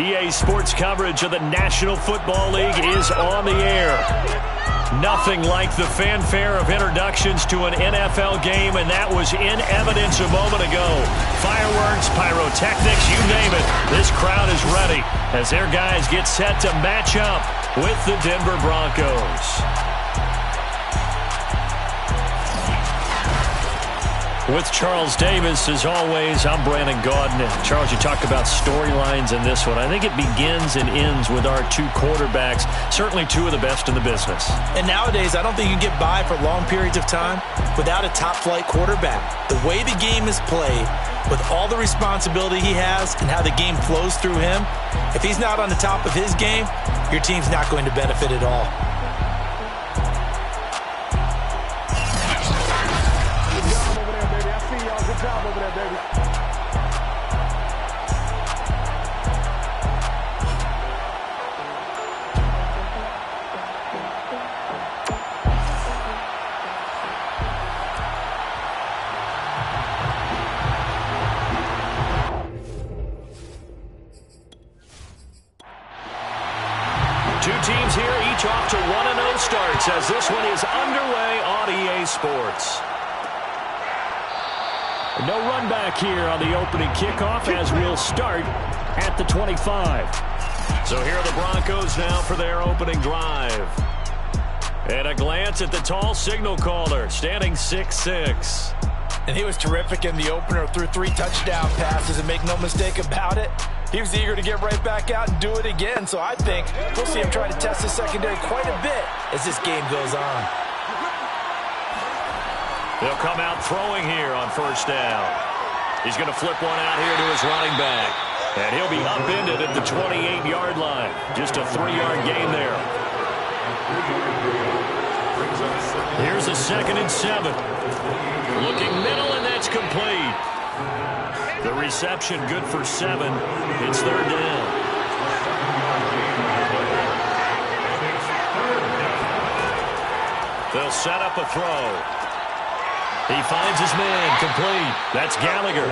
EA Sports coverage of the National Football League is on the air. Nothing like the fanfare of introductions to an NFL game, and that was in evidence a moment ago. Fireworks, pyrotechnics, you name it. This crowd is ready as their guys get set to match up with the Denver Broncos. With Charles Davis, as always, I'm Brandon Gaudin. And Charles, you talked about storylines in this one. I think it begins and ends with our two quarterbacks, certainly two of the best in the business. And nowadays, I don't think you can get by for long periods of time without a top-flight quarterback. The way the game is played, with all the responsibility he has and how the game flows through him, if he's not on the top of his game, your team's not going to benefit at all. Two teams here, each off to 1-0 starts as this one is underway on EA Sports. No run back here on the opening kickoff as we'll start at the 25. So here are the Broncos now for their opening drive. And a glance at the tall signal caller, standing 6'6". And he was terrific in the opener, threw 3 touchdown passes, and make no mistake about it, he was eager to get right back out and do it again. So I think we'll see him try to test his secondary quite a bit as this game goes on. They'll come out throwing here on first down. He's going to flip one out here to his running back. And he'll be upended at the 28-yard line. Just a 3-yard gain there. Here's a 2nd and 7. Looking middle, and that's complete. The reception good for 7. It's 3rd down. They'll set up a throw. He finds his man, complete. That's Gallagher.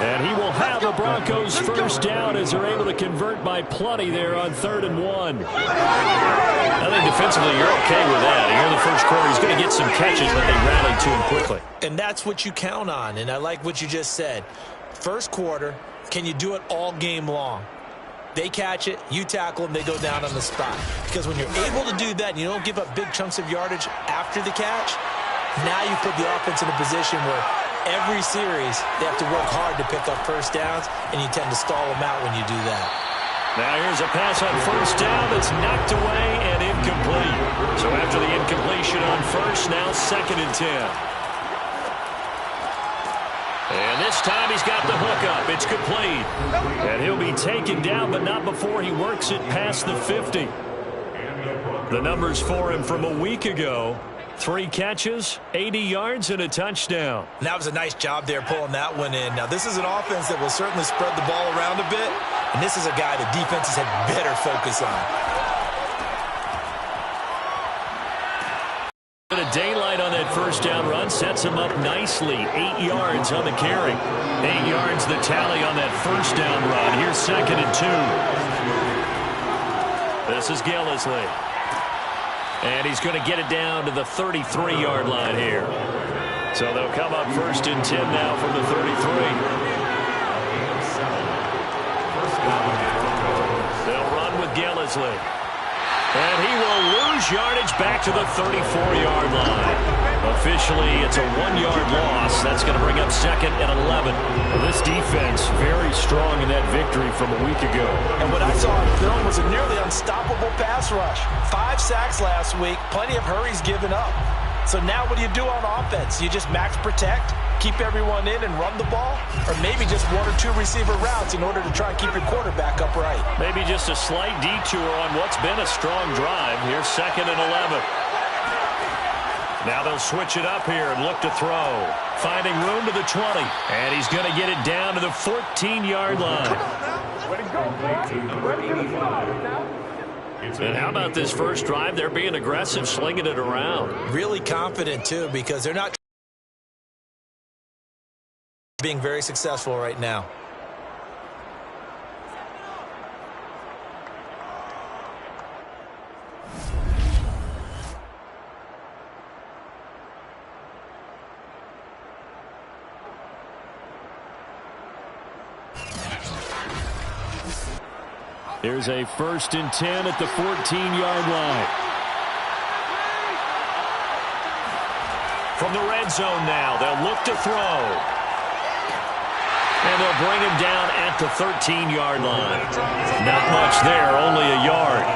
And he will have the Broncos first down as they're able to convert by plenty there on 3rd and 1. I think defensively you're okay with that. Here in the first quarter, he's going to get some catches, but they rallied to him quickly. And that's what you count on, and I like what you just said. First quarter, can you do it all game long? They catch it, you tackle them, they go down on the spot. Because when you're able to do that and you don't give up big chunks of yardage after the catch, now you put the offense in a position where every series they have to work hard to pick up first downs, and you tend to stall them out when you do that. Now here's a pass on first down that's knocked away and incomplete. So after the incompletion on first, now 2nd and 10. And this time he's got the hook up. It's complete. And he'll be taken down, but not before he works it past the 50. The numbers for him from a week ago. 3 catches, 80 yards, and a touchdown. And that was a nice job there pulling that one in. Now, this is an offense that will certainly spread the ball around a bit, and this is a guy that defenses had better focus on. A daylight on that first down run sets him up nicely. 8 yards on the carry. 8 yards the tally on that first down run. Here's 2nd and 2. This is Gillisley. And he's going to get it down to the 33-yard line here. So they'll come up 1st and 10 now from the 33. They'll run with Gillisley. And he will lose yardage back to the 34-yard line. Officially, it's a 1-yard loss. That's going to bring up 2nd and 11. Well, this defense very strong in that victory from a week ago. And what I saw on film was a nearly unstoppable pass rush. 5 sacks last week, plenty of hurries given up. So now what do you do on offense? You just max protect, keep everyone in and run the ball, or maybe just 1 or 2 receiver routes in order to try and keep your quarterback upright. Maybe just a slight detour on what's been a strong drive. Here's 2nd and 11. Now they'll switch it up here and look to throw. Finding room to the 20. And he's going to get it down to the 14-yard line. And how about this first drive? They're being aggressive, slinging it around. Really confident, too, because they're not being very successful right now. Here's a 1st and 10 at the 14-yard line. From the red zone now, they'll look to throw. And they'll bring him down at the 13-yard line. Not much there, only a yard.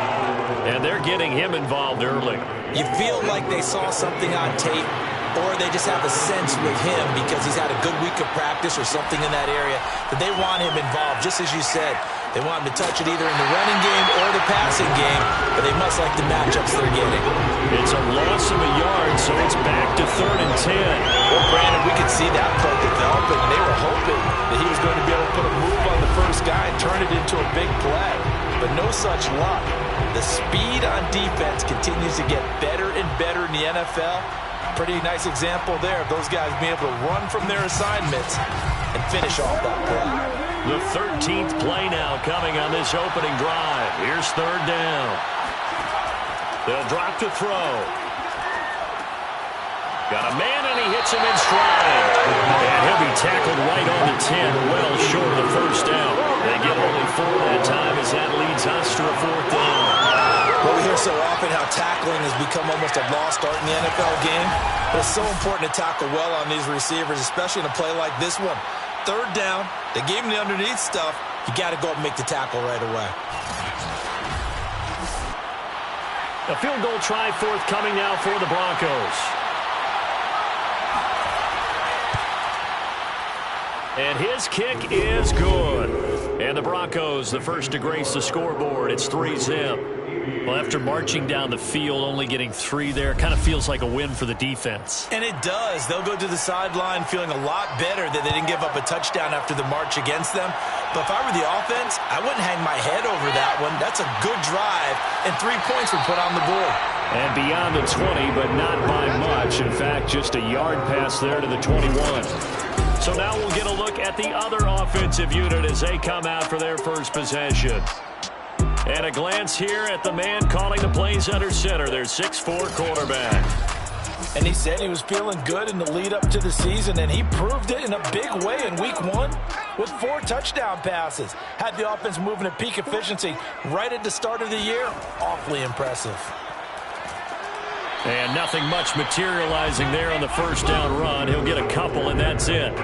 And they're getting him involved early. You feel like they saw something on tape, or they just have a sense with him because he's had a good week of practice or something in that area that they want him involved, just as you said. They want him to touch it either in the running game or the passing game, but they must like the matchups they're getting. It's a loss of a yard, so it's back to 3rd and 10. Well, Brandon, we could see that play developing, and they were hoping that he was going to be able to put a move on the first guy and turn it into a big play, but no such luck. The speed on defense continues to get better and better in the NFL. Pretty nice example there of those guys being able to run from their assignments and finish off that play. The 13th play now coming on this opening drive. Here's 3rd down. They'll drop to throw. Got a man, and he hits him in stride. And he'll be tackled right on the 10, well short of the 1st down. They get only 4 that time as that leads us to a 4th down. Well, we hear so often how tackling has become almost a lost art in the NFL game. But it's so important to tackle well on these receivers, especially in a play like this one. 3rd down, they gave him the underneath stuff. You got to go up and make the tackle right away. A field goal try forthcoming now for the Broncos. And his kick is good. And the Broncos, the first to grace the scoreboard. It's 3-zip. Well, after marching down the field, only getting 3 there, kind of feels like a win for the defense. And it does. They'll go to the sideline feeling a lot better that they didn't give up a touchdown after the march against them. But if I were the offense, I wouldn't hang my head over that one. That's a good drive, and 3 points were put on the board. And beyond the 20, but not by much. In fact, just a yard pass there to the 21. So now we'll get a look at the other offensive unit as they come out for their first possession. And a glance here at the man calling the plays under center, their 6'4" quarterback. And he said he was feeling good in the lead up to the season, and he proved it in a big way in week 1 with 4 touchdown passes. Had the offense moving at peak efficiency right at the start of the year. Awfully impressive. And nothing much materializing there on the 1st down run. He'll get a couple, and that's it.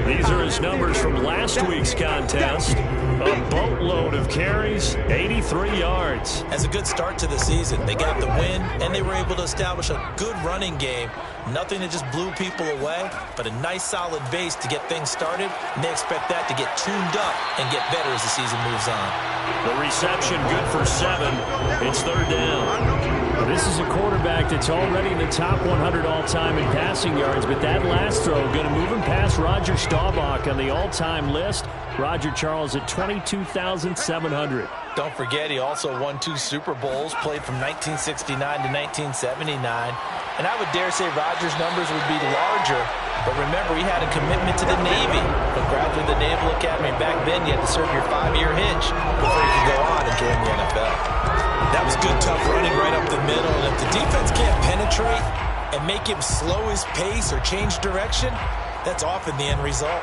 These are his numbers from last week's contest. A boatload of carries, 83 yards. That's a good start to the season. They got the win, and they were able to establish a good running game. Nothing that just blew people away, but a nice solid base to get things started, and they expect that to get tuned up and get better as the season moves on. The reception good for 7. It's 3rd down. This is a quarterback that's already in the top 100 all-time in passing yards, but that last throw going to move him past Roger Staubach on the all-time list. Roger Charles at 22,700. Don't forget, he also won 2 Super Bowls, played from 1969 to 1979. And I would dare say Roger's numbers would be larger, but remember, he had a commitment to the Navy. But graduated the Naval Academy. Back then, you had to serve your 5-year hitch before you could go on and join the NFL. That was good, tough running right up the middle. And if the defense can't penetrate and make him slow his pace or change direction, that's often the end result.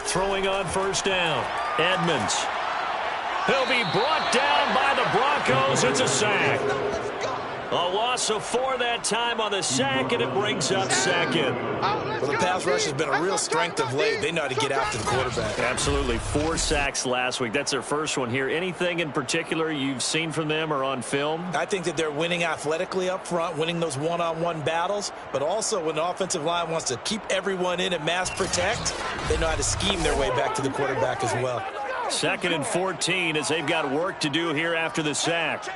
Throwing on 1st down, Edmonds. He'll be brought down by the Broncos. It's a sack. A loss of 4 that time on the sack, and it brings up 2nd. Well, the pass rush has been a real strength of late. They know how to get after the quarterback. Absolutely. 4 sacks last week. That's their first one here. Anything in particular you've seen from them or on film? I think that they're winning athletically up front, winning those one-on-one battles, but also when the offensive line wants to keep everyone in and mass protect, they know how to scheme their way back to the quarterback as well. 2nd and 14 as they've got work to do here after the sack.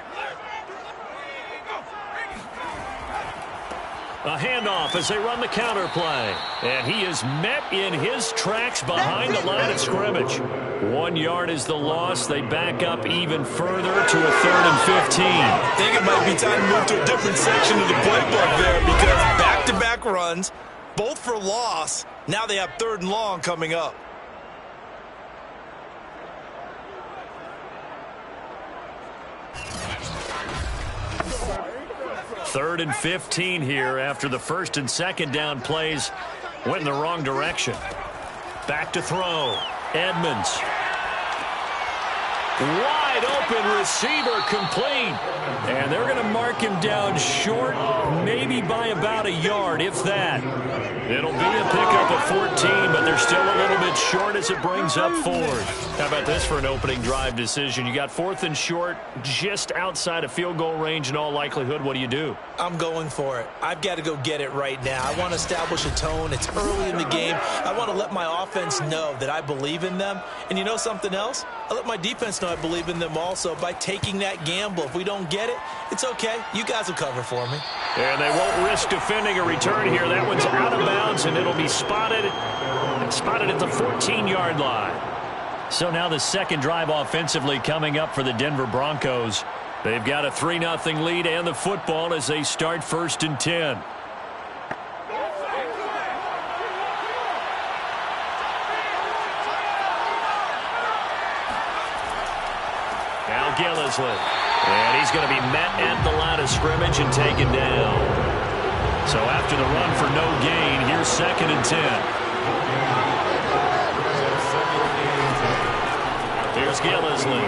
A handoff as they run the counter play. And he is met in his tracks behind the line of scrimmage. 1 yard is the loss. They back up even further to a 3rd and 15. I think it might be time to move to a different section of the playbook there because back-to-back runs, both for loss. Now they have 3rd and long coming up. 3rd and 15 here after the first and second down plays went in the wrong direction. Back to throw. Edmonds. Wide open receiver, complete. And they're going to mark him down short, maybe by about a yard, if that. It'll be a pickup of 14, but they're still a little bit short as it brings up 4th. How about this for an opening drive decision? You got 4th and short, just outside of field goal range in all likelihood. What do you do? I'm going for it. I've got to go get it right now. I want to establish a tone. It's early in the game. I want to let my offense know that I believe in them. And you know something else? I let my defense know I believe in them also by taking that gamble. If we don't get it, it's okay. You guys will cover for me. And they won't risk defending a return here. That one's out of bounds, and it'll be spotted at the 14-yard line. So now the second drive offensively coming up for the Denver Broncos. They've got a 3-0 lead and the football as they start 1st and 10. Now Gillisley. And he's going to be met at the line of scrimmage and taken down. So after the run for no gain, here's 2nd and 10. Here's Gillisley.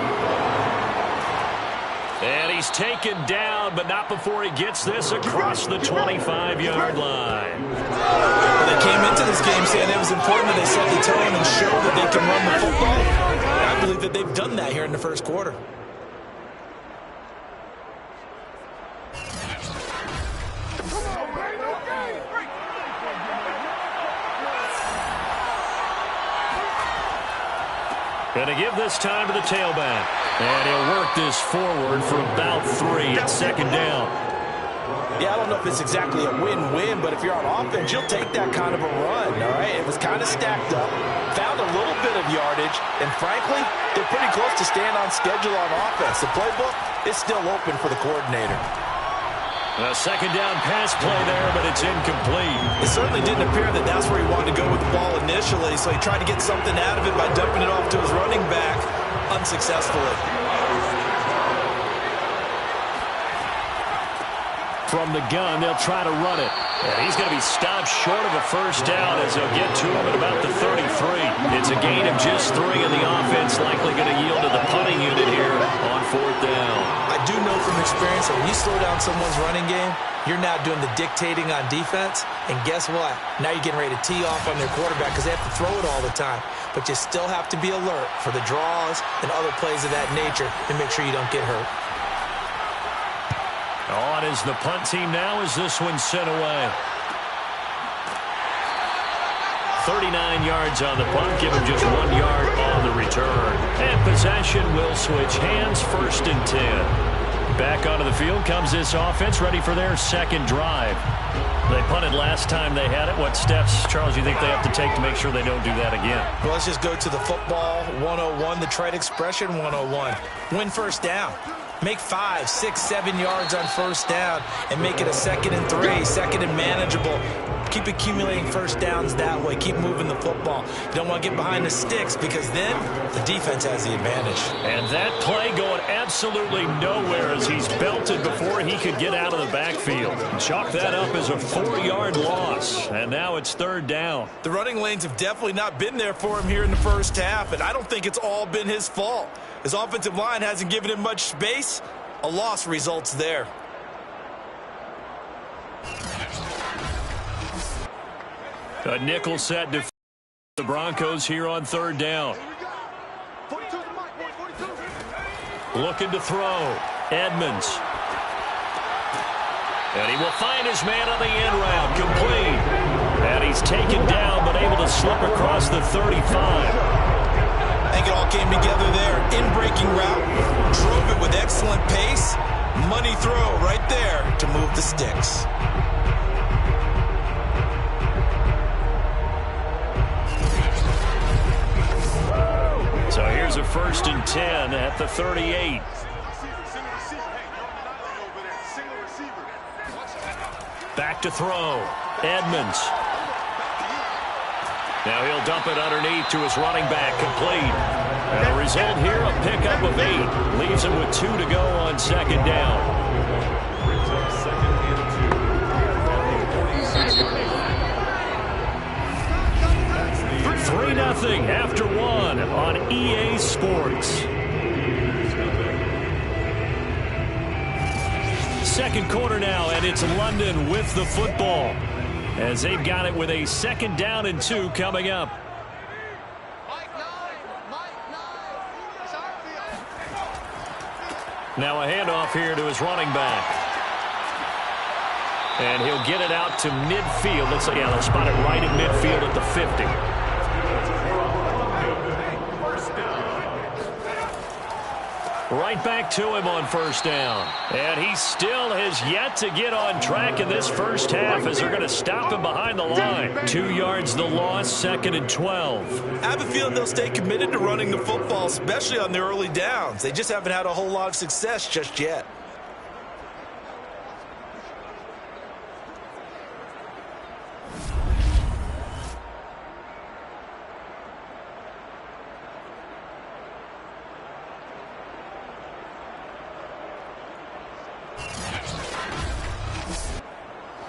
And he's taken down, but not before he gets this across the 25-yard line. They came into this game saying it was important that they set the tone and show that they can run the football. And I believe that they've done that here in the first quarter. Going to give this time to the tailback. And he'll work this forward for about 3 at 2nd down. Yeah, I don't know if it's exactly a win-win, but if you're on offense, you'll take that kind of a run, all right? It was kind of stacked up, found a little bit of yardage, and frankly, they're pretty close to staying on schedule on offense. The playbook is still open for the coordinator. A 2nd down pass play there, but it's incomplete. It certainly didn't appear that that's where he wanted to go with the ball initially, so he tried to get something out of it by dumping it off to his running back unsuccessfully. From the gun, they'll try to run it. And he's going to be stopped short of a first down as they'll get to him at about the 33. It's a gain of just 3, and the offense likely going to yield to the punting unit here on 4th down. I do know from experience that when you slow down someone's running game, you're now doing the dictating on defense. And guess what? Now you're getting ready to tee off on their quarterback because they have to throw it all the time. But you still have to be alert for the draws and other plays of that nature and make sure you don't get hurt. On is the punt team now as this one's sent away. 39 yards on the punt, give him just 1 yard on the return. And possession will switch hands, 1st and 10. Back onto the field comes this offense, ready for their second drive. They punted last time they had it. What steps, Charles, you think they have to take to make sure they don't do that again? Well, let's just go to the football 101, the trite expression 101. Win first down. Make 5, 6, 7 yards on first down and make it a 2nd and 3, 2nd and manageable. Keep accumulating first downs that way. Keep moving the football. You don't want to get behind the sticks because then the defense has the advantage. And that play going absolutely nowhere as he's belted before he could get out of the backfield. Chalk that up as a 4-yard loss. And now it's 3rd down. The running lanes have definitely not been there for him here in the first half, and I don't think it's all been his fault. His offensive line hasn't given him much space. A loss results there. A nickel set to the Broncos here on 3rd down. Looking to throw. Edmonds. And he will find his man on the end route. Complete. And he's taken down but able to slip across the 35. I think it all came together there. In-breaking route, drove it with excellent pace. Money throw right there to move the sticks. So here's a 1st and 10 at the 38. Back to throw. Edmonds. Now he'll dump it underneath to his running back, complete. And the result here, a pickup of 8. Leaves him with 2 to go on 2nd down. 0-0 after one on EA Sports. Second quarter now, and it's London with the football as they've got it with a 2nd down and 2 coming up. Now a handoff here to his running back. And he'll get it out to midfield. Looks like, yeah, they'll spot it right at midfield at the 50. Right back to him on 1st down. And he still has yet to get on track in this first half as they're going to stop him behind the line. 2 yards the loss, 2nd and 12. I have a feeling they'll stay committed to running the football, especially on their early downs. They just haven't had a whole lot of success just yet.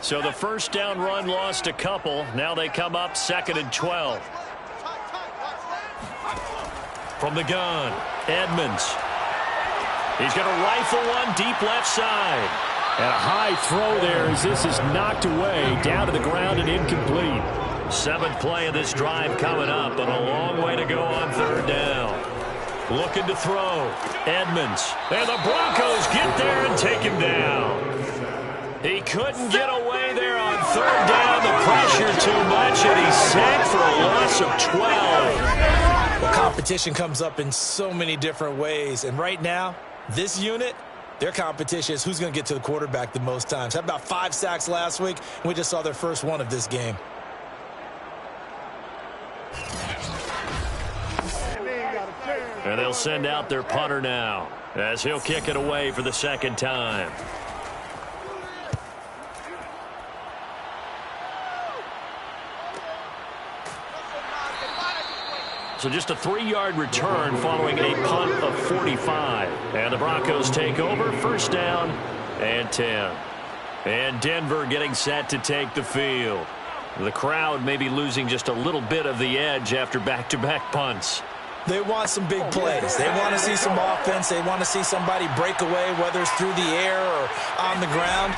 So the 1st down run lost a couple. Now they come up 2nd and 12. From the gun, Edmonds. He's going to rifle one deep left side. And a high throw there as this is knocked away down to the ground and incomplete. 7th play of this drive coming up, but a long way to go on 3rd down. Looking to throw. Edmonds. And the Broncos get there and take him down. He couldn't get away there on 3rd down. The pressure too much, and he's sacked for a loss of 12. Well, competition comes up in so many different ways. And right now, this unit, their competition is who's going to get to the quarterback the most times. Had about 5 sacks last week, and we just saw their first one of this game. And they'll send out their punter now as he'll kick it away for the 2nd time. So just a 3-yard return following a punt of 45. And the Broncos take over, 1st down and 10. And Denver getting set to take the field. The crowd may be losing just a little bit of the edge after back-to-back punts. They want some big plays. They want to see some offense. They want to see somebody break away, whether it's through the air or on the ground.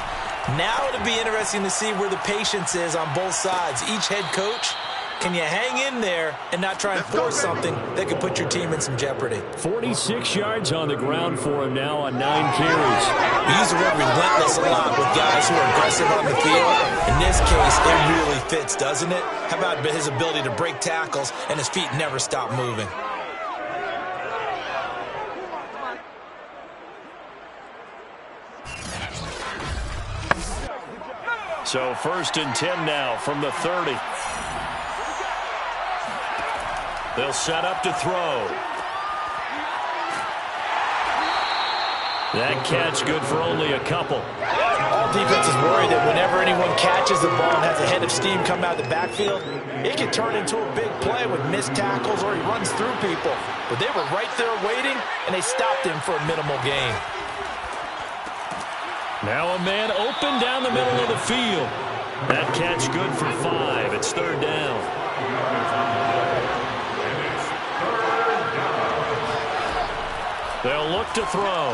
Now it'll be interesting to see where the patience is on both sides. Each head coach, can you hang in there and not try and force something that could put your team in some jeopardy? 46 yards on the ground for him now on 9 carries. We use the word relentless a lot with guys who are aggressive on the field. In this case, it really fits, doesn't it? How about his ability to break tackles and his feet never stop moving? So 1st and 10 now from the 30. They'll set up to throw. That catch good for only a couple. All defenses worry that whenever anyone catches the ball and has a head of steam come out of the backfield, it can turn into a big play with missed tackles or he runs through people. But they were right there waiting, and they stopped him for a minimal gain. Now a man open down the middle of the field. That catch good for 5. It's 3rd down. They'll look to throw.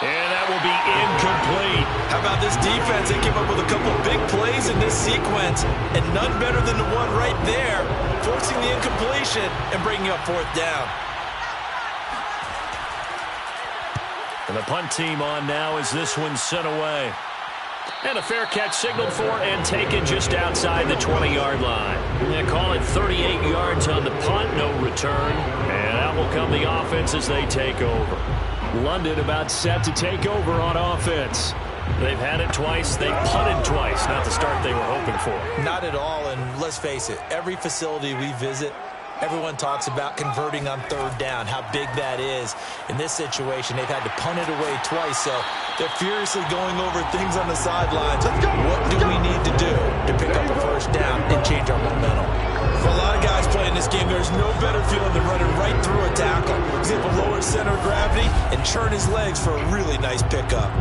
And that will be incomplete. How about this defense? They came up with a couple big plays in this sequence, and none better than the one right there, forcing the incompletion and bringing up 4th down. And the punt team on now as this one's sent away. And a fair catch signaled for and taken just outside the 20-yard line. They call it 38 yards on the punt, no return. And out will come the offense as they take over. London about set to take over on offense. They've had it twice. They've punted twice. Not the start they were hoping for. Not at all, and let's face it, every facility we visit, everyone talks about converting on 3rd down, how big that is. In this situation, they've had to punt it away twice, so they're furiously going over things on the sidelines. What do we need to do to pick up a 1st down and change our momentum? For a lot of guys playing this game, there's no better feeling than running right through a tackle. He's able to lower his center of gravity and churn his legs for a really nice pickup.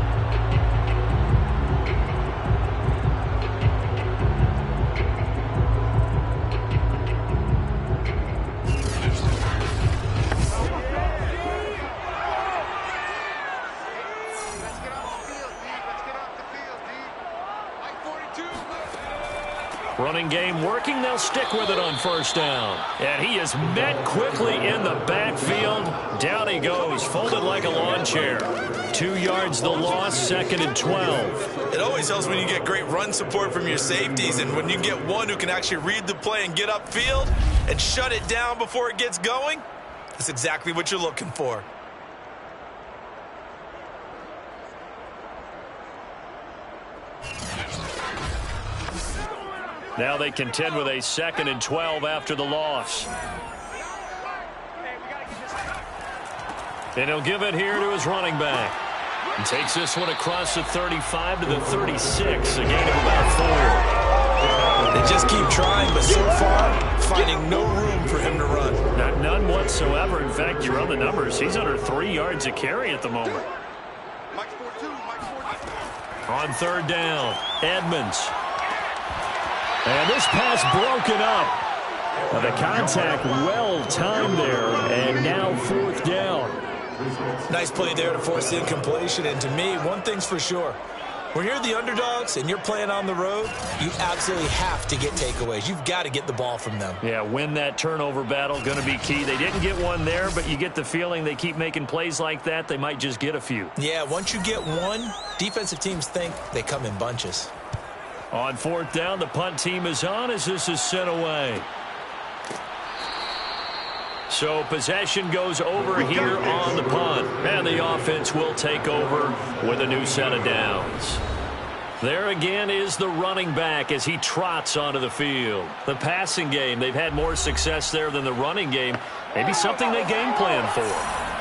Running game working. They'll stick with it on first down. And he is met quickly in the backfield. Down he goes, folded like a lawn chair. 2 yards the loss, 2nd and 12. It always helps when you get great run support from your safeties, and when you get one who can actually read the play and get upfield and shut it down before it gets going, that's exactly what you're looking for. Now they contend with a 2nd and 12 after the loss. And he'll give it here to his running back. And takes this one across the 35 to the 36, a gain of about 4. They just keep trying, but so far, finding no room for him to run. None whatsoever. In fact, you run the numbers. He's under 3 yards a carry at the moment. On 3rd down, Edmonds. And this pass broken up. Now the contact well timed there, and now 4th down. Nice play there to force the incompletion. And to me, one thing's for sure. When you're the underdogs and you're playing on the road, you absolutely have to get takeaways. You've got to get the ball from them. Yeah, win that turnover battle, going to be key. They didn't get one there, but you get the feeling they keep making plays like that, they might just get a few. Yeah, once you get one, defensive teams think they come in bunches. On 4th down, the punt team is on as this is sent away. So possession goes over here on the punt. And the offense will take over with a new set of downs. There again is the running back as he trots onto the field. The passing game, they've had more success there than the running game. Maybe something they game plan for.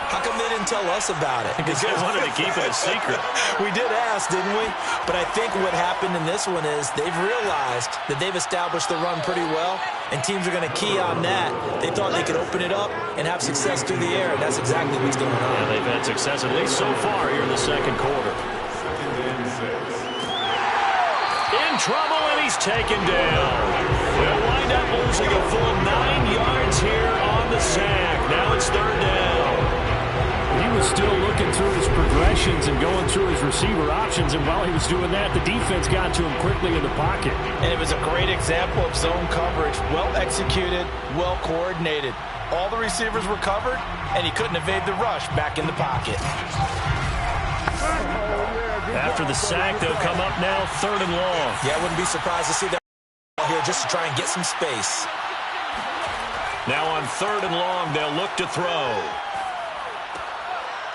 How come they didn't tell us about it? Because they wanted to keep it a secret. We did ask, didn't we? But I think what happened in this one is they've realized that they've established the run pretty well, and teams are going to key on that. They thought they could open it up and have success through the air, and that's exactly what's going on. Yeah, they've had success at least so far here in the 2nd quarter. In trouble, and he's taken down. They'll wind up losing a full 9 yards here on the sack. Now it's 3rd down. He was still looking through his progressions and going through his receiver options, and while he was doing that, the defense got to him quickly in the pocket. And it was a great example of zone coverage. Well executed, well coordinated. All the receivers were covered, and he couldn't evade the rush back in the pocket. After the sack, they'll come up now 3rd and long. Yeah, I wouldn't be surprised to see that here just to try and get some space. Now on 3rd and long, they'll look to throw.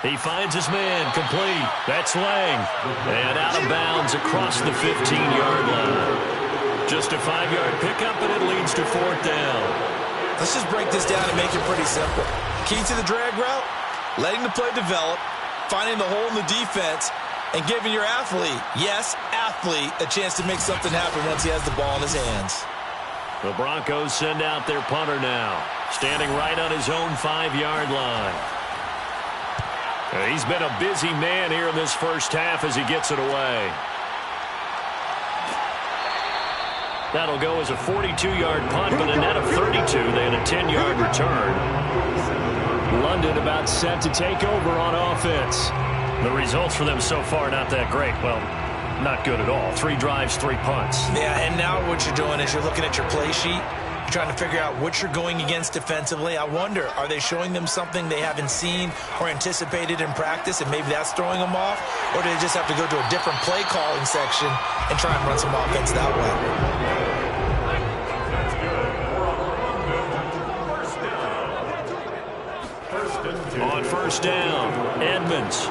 He finds his man, complete. That's Lang. And out of bounds across the 15-yard line. Just a 5-yard pickup, and it leads to 4th down. Let's just break this down and make it pretty simple. Key to the drag route, letting the play develop, finding the hole in the defense, and giving your athlete, yes, athlete, a chance to make something happen once he has the ball in his hands. The Broncos send out their punter now, standing right on his own 5-yard line. He's been a busy man here in this first half as he gets it away. That'll go as a 42-yard punt, but a net of 32. They had a 10-yard return. London about set to take over on offense. The results for them so far not that great. Well, not good at all. 3 drives, 3 punts. Yeah, and now what you're doing is you're looking at your play sheet. You're trying to figure out what you're going against defensively. I wonder, are they showing them something they haven't seen or anticipated in practice, and maybe that's throwing them off? Or do they just have to go to a different play calling section and try and run some offense that way? On 1st down, Edmonds.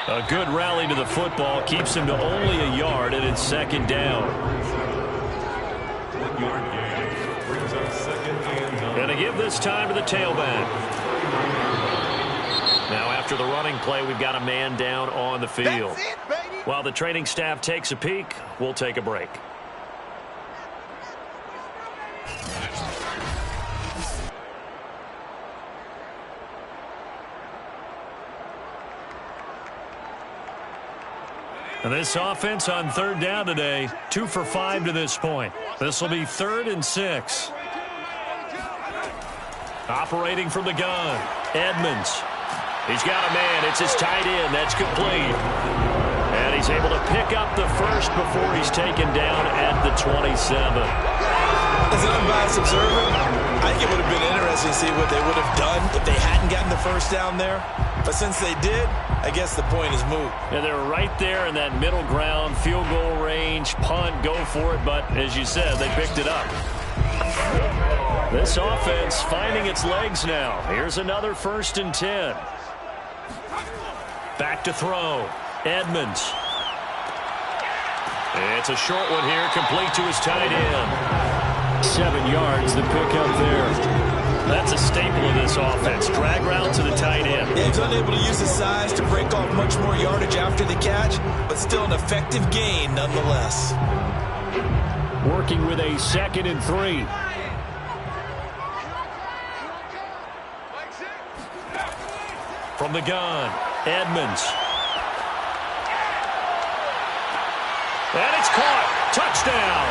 A good rally to the football keeps him to only a yard, and it's 2nd down. Going to give this time to the tailback. Now after the running play, we've got a man down on the field. While the training staff takes a peek, we'll take a break. And this offense on 3rd down today, 2 for 5 to this point. This will be 3rd and 6. Operating from the gun, Edmonds. He's got a man. It's his tight end. That's complete. And he's able to pick up the first before he's taken down at the 27. As an unbiased observer, I think it would have been interesting to see what they would have done if they hadn't gotten the first down there. But since they did, I guess the point is moot. Yeah, they're right there in that middle ground, field goal range, punt, go for it. But as you said, they picked it up. This offense finding its legs now. Here's another 1st and 10. Back to throw. Edmonds. It's a short one here, complete to his tight end. 7 yards, the pickup there. That's a staple of this offense. Drag route to the tight end. Yeah, he's unable to use his size to break off much more yardage after the catch, but still an effective gain nonetheless. Working with a 2nd and 3. From the gun, Edmonds. And it's caught. Touchdown.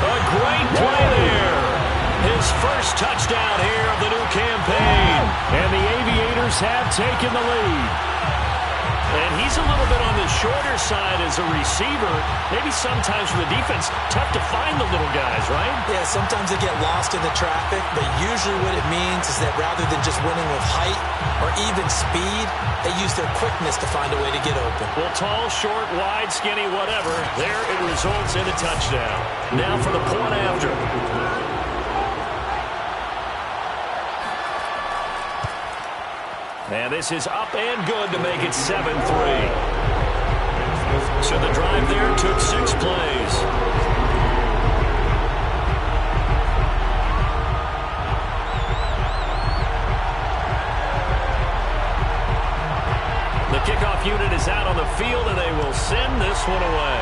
A great play there. His first touchdown here of the new campaign. And the Aviators have taken the lead. And he's a little bit on the shorter side as a receiver. Maybe sometimes for the defense, tough to find the little guys, right? Yeah, sometimes they get lost in the traffic, but usually what it means is that rather than just winning with height or even speed, they use their quickness to find a way to get open. Well, tall, short, wide, skinny, whatever, there it results in a touchdown. Now for the point after. And this is up and good to make it 7-3. So the drive there took 6 plays. The kickoff unit is out on the field, and they will send this one away.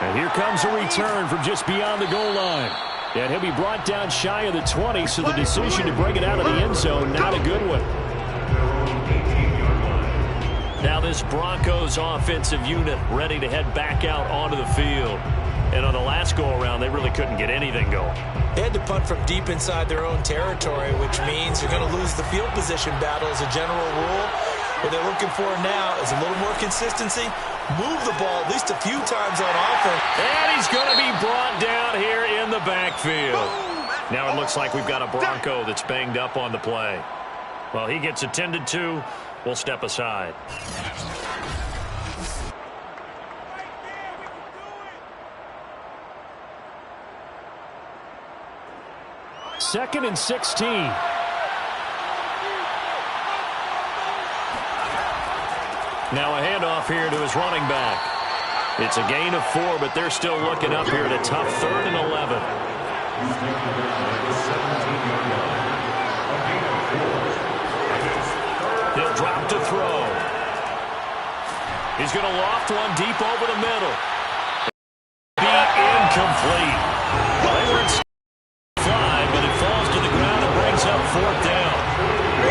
And here comes a return from just beyond the goal line. And he'll be brought down shy of the 20, so the decision to bring it out of the end zone, not a good one. Now this Broncos offensive unit ready to head back out onto the field. And on the last go-around, they really couldn't get anything going. They had to punt from deep inside their own territory, which means they're going to lose the field position battle as a general rule. What they're looking for now is a little more consistency. Move the ball at least a few times on offense. And he's going to be brought down here in the backfield. Now it looks like we've got a Bronco that's banged up on the play. Well, he gets attended to. We'll step aside. Second and 16. Now a handoff here to his running back. It's a gain of 4, but they're still looking up here at a tough 3rd and 11. He'll drop to throw. He's going to loft one deep over the middle. Be incomplete. Well, they were in fly, but it falls to the ground and brings up 4th down.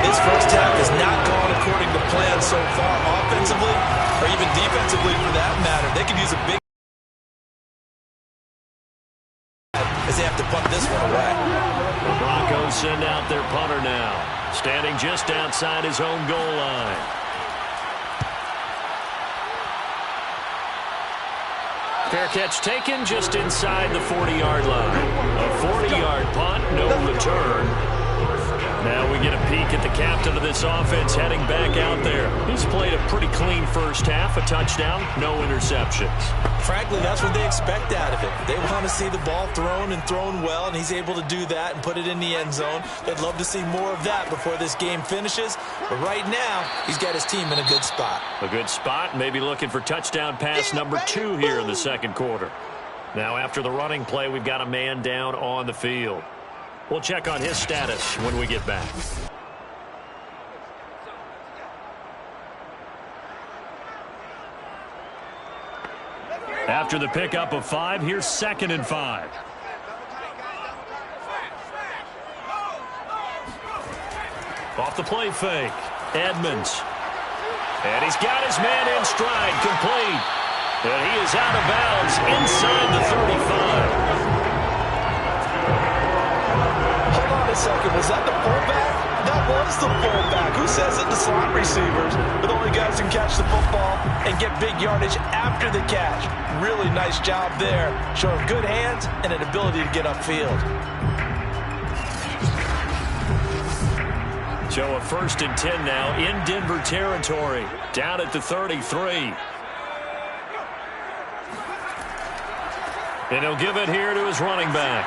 This first half has not gone according to plan so far, offensively or even defensively for that matter. They could use a big as they have to punt this one away. The Broncos send out their punter now, standing just outside his own goal line. Fair catch taken just inside the 40-yard line. A 40-yard punt, no return. Now we get a peek at the captain of this offense heading back out there. He's played a pretty clean first half, a touchdown, no interceptions. Frankly, that's what they expect out of it. They want to see the ball thrown and thrown well, and he's able to do that and put it in the end zone. They'd love to see more of that before this game finishes. But right now, he's got his team in a good spot. A good spot, maybe looking for touchdown pass number 2 here in the second quarter. Now after the running play, we've got a man down on the field. We'll check on his status when we get back. After the pickup of 5, here's 2nd and 5. Off the play fake, Edmonds. And he's got his man in stride, complete. And he is out of bounds inside the 35. Hold on a second. Was that the fullback? That was the fullback. Who says it? The slot receivers. But only guys who can catch the football and get big yardage after the catch. Really nice job there. Showing good hands and an ability to get upfield. So a 1st and 10 now in Denver territory. Down at the 33. And he'll give it here to his running back.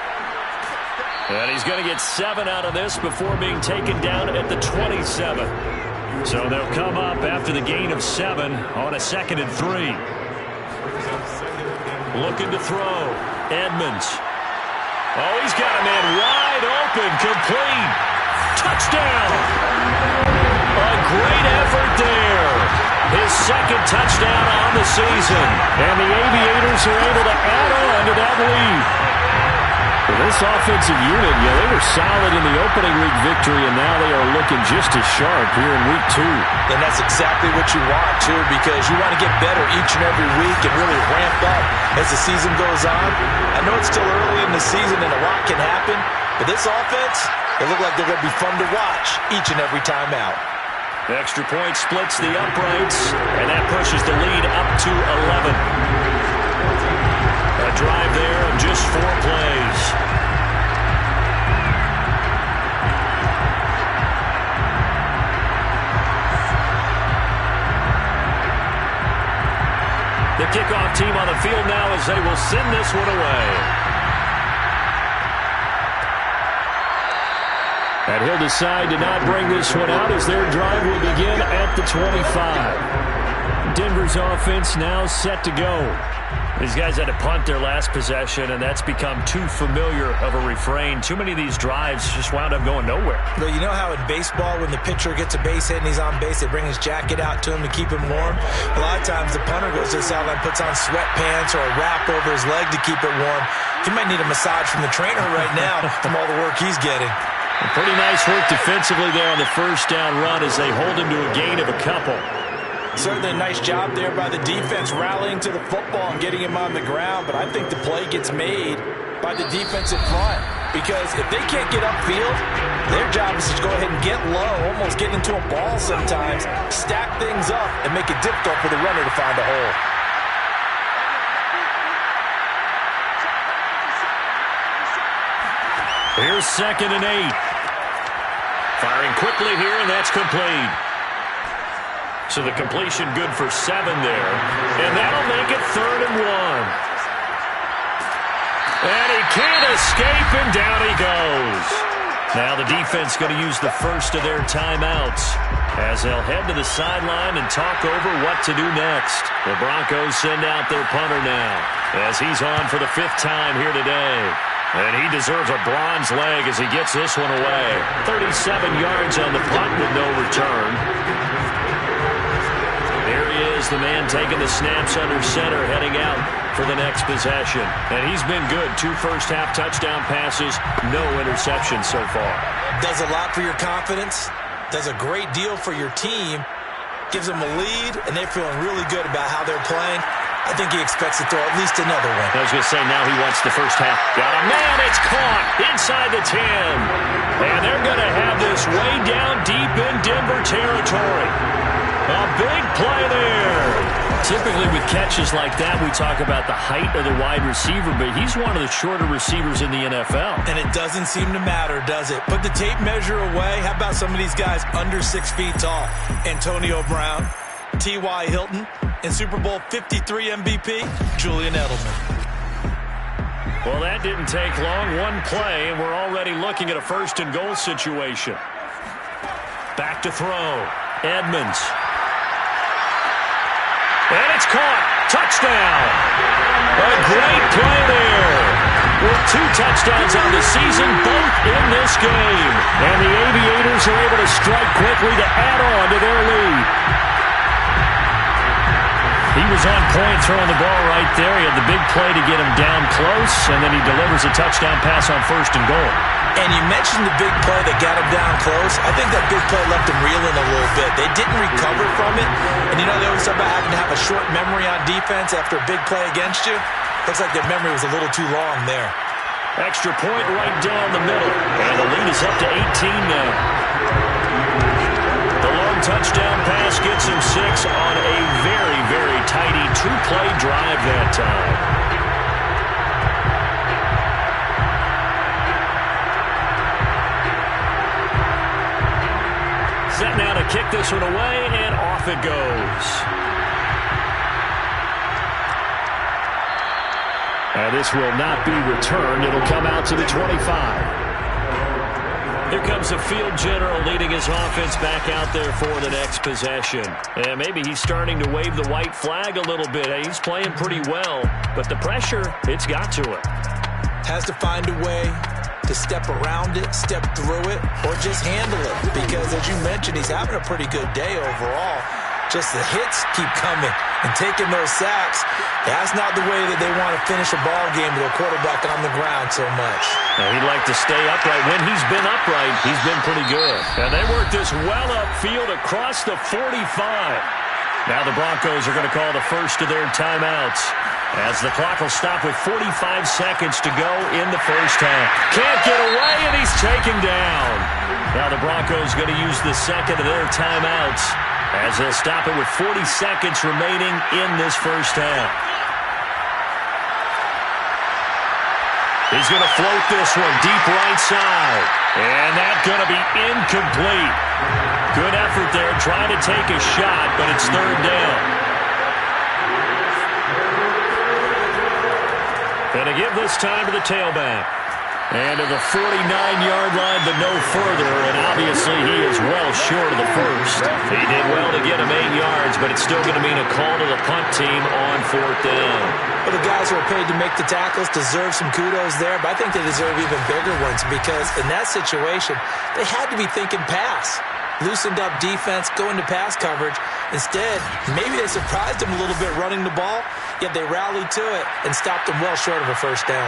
And he's going to get 7 out of this before being taken down at the 27. So they'll come up after the gain of 7 on a 2nd and 3. Looking to throw. Edmonds. Oh, he's got a man wide open. Complete. Touchdown. A great effort there. His 2nd touchdown on the season. And the Aviators are able to add on to that lead. For this offensive unit, they were solid in the opening week victory, and now they are looking just as sharp here in week 2. And that's exactly what you want, too, because you want to get better each and every week and really ramp up as the season goes on. I know it's still early in the season and a lot can happen, but this offense, they look like they're going to be fun to watch each and every time out. The extra point splits the uprights, and that pushes the lead up to 11. A drive there of just 4 plays. The kickoff team on the field now as they will send this one away. And he'll decide to not bring this one out as their drive will begin at the 25. Denver's offense now set to go. These guys had to punt their last possession, and that's become too familiar of a refrain. Too many of these drives just wound up going nowhere. Well, you know how in baseball when the pitcher gets a base hit and he's on base, they bring his jacket out to him to keep him warm? A lot of times the punter goes to the sideline, puts on sweatpants or a wrap over his leg to keep it warm. He might need a massage from the trainer right now from all the work he's getting. Pretty nice work defensively there on the 1st down run as they hold him to a gain of a couple. Certainly a nice job there by the defense rallying to the football and getting him on the ground, but I think the play gets made by the defensive front because if they can't get upfield, their job is to go ahead and get low, almost get into a ball sometimes, stack things up, and make it difficult for the runner to find a hole. Here's 2nd and 8. Firing quickly here, and that's complete. So the completion good for 7 there. And that'll make it 3rd and 1. And he can't escape, and down he goes. Now the defense going to use the first of their timeouts as they'll head to the sideline and talk over what to do next. The Broncos send out their punter now as he's on for the 5th time here today. And he deserves a bronze leg as he gets this one away. 37 yards on the punt with no return. There he is, the man taking the snaps under center, heading out for the next possession. And he's been good. 2 first-half touchdown passes, no interceptions so far. Does a lot for your confidence, does a great deal for your team, gives them a lead, and they're feeling really good about how they're playing. I think he expects to throw at least another one. I was going to say, now he wants the first half. Got a man, it's caught inside the 10. And they're going to have this way down deep in Denver territory. A big play there. Typically with catches like that, we talk about the height of the wide receiver, but he's one of the shorter receivers in the NFL. And it doesn't seem to matter, does it? Put the tape measure away. How about some of these guys under 6 feet tall? Antonio Brown, T.Y. Hilton, and Super Bowl 53 MVP, Julian Edelman. Well, that didn't take long. 1 play, and we're already looking at a 1st and goal situation. Back to throw. Edmonds. And it's caught. Touchdown. A great play there. With 2 touchdowns on the season, both in this game. And the Aviators are able to strike quickly to add on to their lead. He was on point throwing the ball right there. He had the big play to get him down close, and then he delivers a touchdown pass on 1st and goal. And you mentioned the big play that got him down close. I think that big play left him reeling a little bit. They didn't recover from it. And you know, they always talk about having to have a short memory on defense after a big play against you. Looks like their memory was a little too long there. Extra point right down the middle. And the lead is up to 18 now. touchdown pass gets him 6 on a very, very tidy two-play drive that time. Set now to kick this one away, and off it goes. And this will not be returned. It'll come out to the 25. Here comes the field general leading his offense back out there for the next possession. And maybe he's starting to wave the white flag a little bit. He's playing pretty well, but the pressure, it's got to him. Has to find a way to step around it, step through it, or just handle it. Because as you mentioned, he's having a pretty good day overall. Just the hits keep coming and taking those sacks. That's not the way that they want to finish a ball game with a quarterback on the ground so much. Now, he'd like to stay upright. When he's been upright, he's been pretty good. And they work this well upfield across the 45. Now the Broncos are going to call the first of their timeouts, as the clock will stop with 45 seconds to go in the first half. Can't get away, and he's taken down. Now the Broncos going to use the second of their timeouts, as they'll stop it with 40 seconds remaining in this first half. He's going to float this one deep right side. And that's going to be incomplete. Good effort there, trying to take a shot, but it's third down. And to give this time to the tailback. And to the 49-yard line, but no further, and obviously he is well short of the first. He did well to get him 8 yards, but it's still going to mean a call to the punt team on fourth down. Well, the guys who are paid to make the tackles deserve some kudos there, but I think they deserve even bigger ones because in that situation, they had to be thinking pass. Loosened up defense, going to pass coverage. Instead, maybe they surprised him a little bit running the ball, yet they rallied to it and stopped him well short of a first down.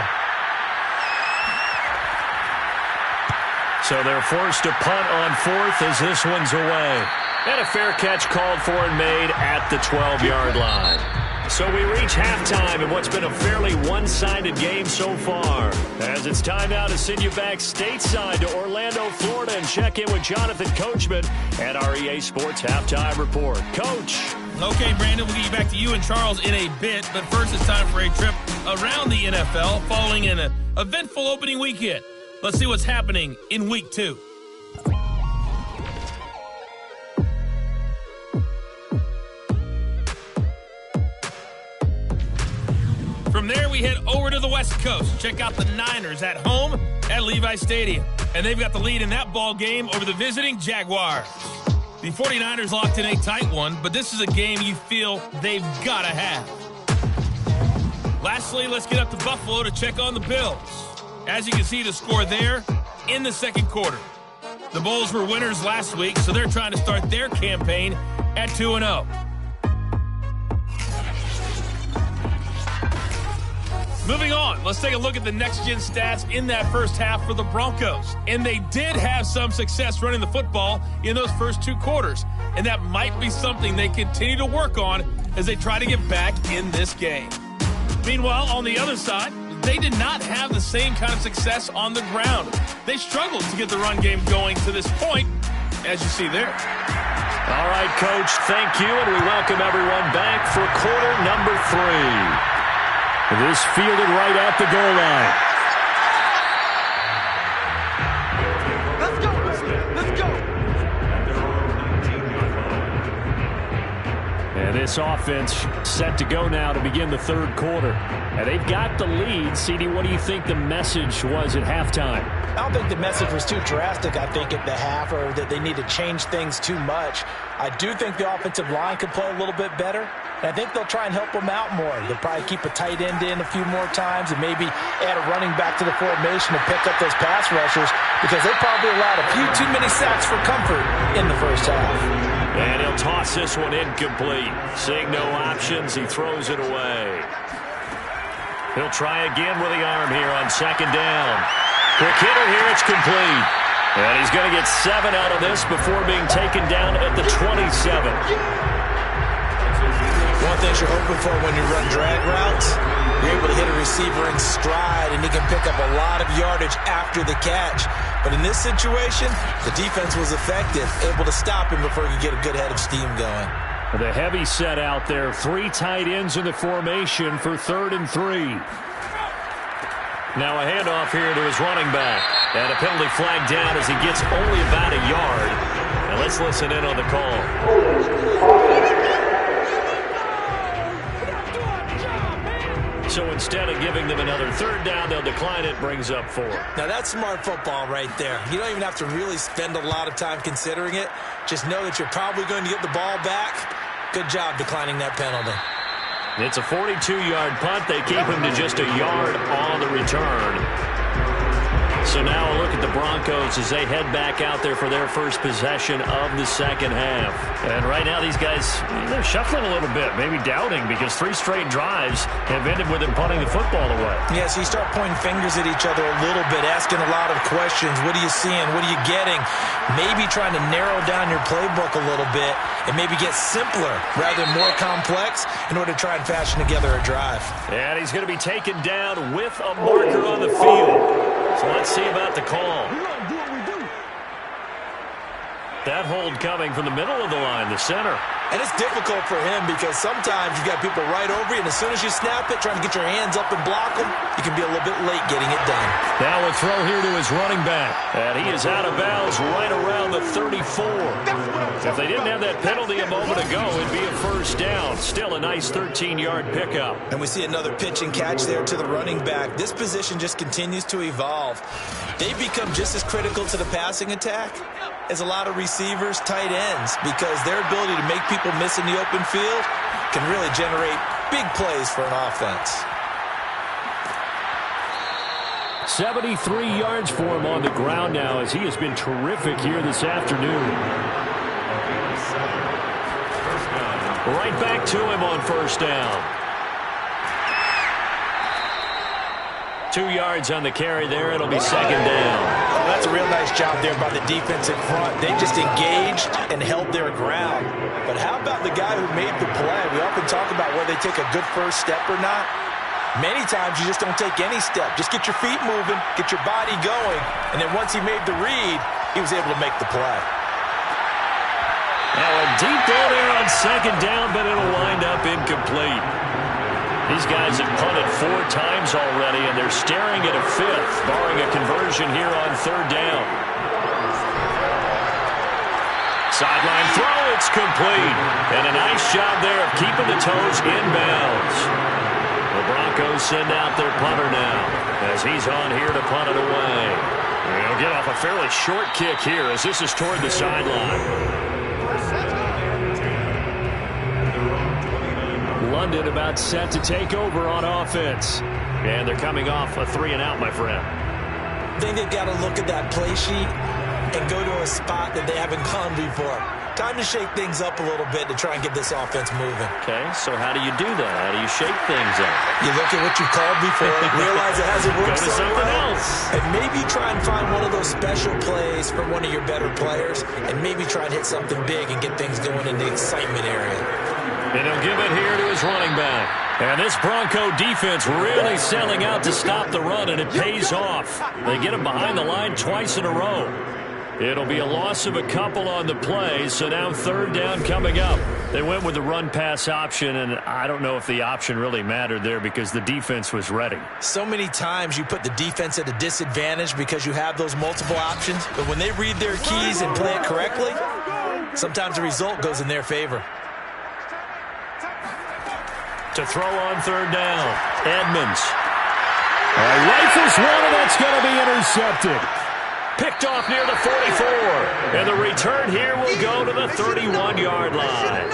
So they're forced to punt on fourth as this one's away. And a fair catch called for and made at the 12-yard line. So we reach halftime in what's been a fairly one-sided game so far. As it's time now to send you back stateside to Orlando, Florida, and check in with Jonathan Coachman at our EA Sports Halftime Report. Coach. Okay, Brandon, we'll get you back to you and Charles in a bit. But first, it's time for a trip around the NFL following an eventful opening weekend. Let's see what's happening in Week 2. From there, we head over to the West Coast. Check out the Niners at home at Levi Stadium. And they've got the lead in that ball game over the visiting Jaguars. The 49ers locked in a tight one, but this is a game you feel they've got to have. Lastly, let's get up to Buffalo to check on the Bills. As you can see, the score there in the second quarter. The Bulls were winners last week, so they're trying to start their campaign at 2-0. Moving on, let's take a look at the next-gen stats in that first half for the Broncos. And they did have some success running the football in those first two quarters. And that might be something they continue to work on as they try to get back in this game. Meanwhile, on the other side, they did not have the same kind of success on the ground. They struggled to get the run game going to this point, as you see there. All right, Coach, thank you, and we welcome everyone back for quarter number 3. This fielded right at the goal line. Let's go. And this offense set to go now to begin the third quarter. And they've got the lead. CD, what do you think the message was at halftime? I don't think the message was too drastic, I think, at the half, or that they need to change things too much. I do think the offensive line could play a little bit better. And I think they'll try and help them out more. They'll probably keep a tight end in a few more times and maybe add a running back to the formation to pick up those pass rushers because they probably allowed a few too many sacks for comfort in the first half. And he'll toss this one incomplete. Seeing no options, he throws it away. He'll try again with the arm here on second down. Quick hitter here, it's complete. And he's going to get 7 out of this before being taken down at the 27. One thing what you're hoping for when you run drag routes. You're able to hit a receiver in stride, and he can pick up a lot of yardage after the catch. But in this situation, the defense was effective, able to stop him before he could get a good head of steam going. The heavy set out there. 3 tight ends in the formation for 3rd and 3. Now a handoff here to his running back. And a penalty flag down as he gets only about a yard. And let's listen in on the call. So instead of giving them another 3rd down, they'll decline it, brings up 4. Now that's smart football right there. You don't even have to really spend a lot of time considering it. Just know that you're probably going to get the ball back. Good job declining that penalty. It's a 42-yard punt. They keep him to just a yard on the return. So now a look at the Broncos as they head back out there for their first possession of the second half. And right now these guys, they're shuffling a little bit, maybe doubting, because 3 straight drives have ended with them punting the football away. Yeah, so you start pointing fingers at each other a little bit, asking a lot of questions. What are you seeing? What are you getting? Maybe trying to narrow down your playbook a little bit and maybe get simpler rather than more complex in order to try and fashion together a drive. And he's going to be taken down with a marker on the field. So let's see about the call. That hold coming from the middle of the line, the center. And it's difficult for him because sometimes you've got people right over you, and as soon as you snap it, trying to get your hands up and block them, you can be a little bit late getting it done. Now a throw here to his running back. And he is out of bounds right around the 34. If they didn't have that penalty a moment ago, it'd be a 1st down. Still a nice 13-yard pickup. And we see another pitch and catch there to the running back. This position just continues to evolve. They become just as critical to the passing attack as a lot of receivers, tight ends, because their ability to make people miss in the open field can really generate big plays for an offense. 73 yards for him on the ground now as he has been terrific here this afternoon. Right back to him on 1st down. 2 yards on the carry there. It'll be 2nd down. That's a real nice job there by the defense in front. They just engaged and held their ground. But how about the guy who made the play? We often talk about whether they take a good first step or not. Many times you just don't take any step. Just get your feet moving, get your body going, and then once he made the read, he was able to make the play. Now a deep ball there on 2nd down, but it'll wind up incomplete. These guys have punted 4 times already, and they're staring at a 5th, barring a conversion here on 3rd down. Sideline throw, it's complete. And a nice job there of keeping the toes inbounds. The Broncos send out their punter now as he's on here to punt it away. He'll get off a fairly short kick here as this is toward the sideline. London about set to take over on offense. And they're coming off a 3-and-out, my friend. I think they've got to look at that play sheet and go to a spot that they haven't gone before. Time to shake things up a little bit to try and get this offense moving. Okay, so how do you do that? How do you shake things up? You look at what you called before, realize it hasn't worked Go to something else. And maybe try and find one of those special plays from one of your better players, and maybe try and hit something big and get things going in the excitement area. And he'll give it here to his running back. And this Bronco defense really selling out to stop the run, and it pays off. They get him behind the line twice in a row. It'll be a loss of a couple on the play, so now 3rd down coming up. They went with the run-pass option, and I don't know if the option really mattered there because the defense was ready. So many times you put the defense at a disadvantage because you have those multiple options, but when they read their keys and play it correctly, sometimes the result goes in their favor. To throw on 3rd down, Edmonds. Rifles one, and that's going to be intercepted. Picked off near the 44. And the return here will go to the 31-yard line.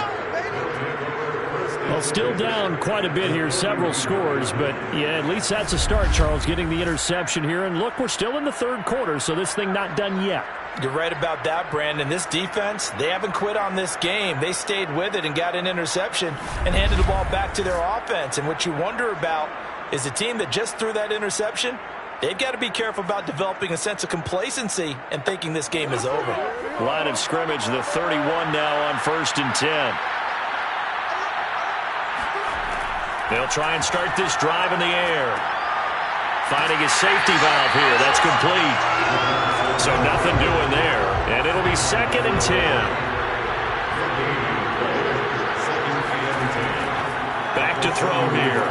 Well, still down quite a bit here, several scores, but yeah, at least that's a start, Charles, getting the interception here. And look, we're still in the 3rd quarter, so this thing not done yet. You're right about that, Brandon. This defense, they haven't quit on this game. They stayed with it and got an interception and handed the ball back to their offense. And what you wonder about is the team that just threw that interception, they've got to be careful about developing a sense of complacency and thinking this game is over. Line of scrimmage, the 31 now on 1st and 10. They'll try and start this drive in the air. Finding his safety valve here. That's complete. So nothing doing there. And it'll be 2nd and 10. Back to throw here.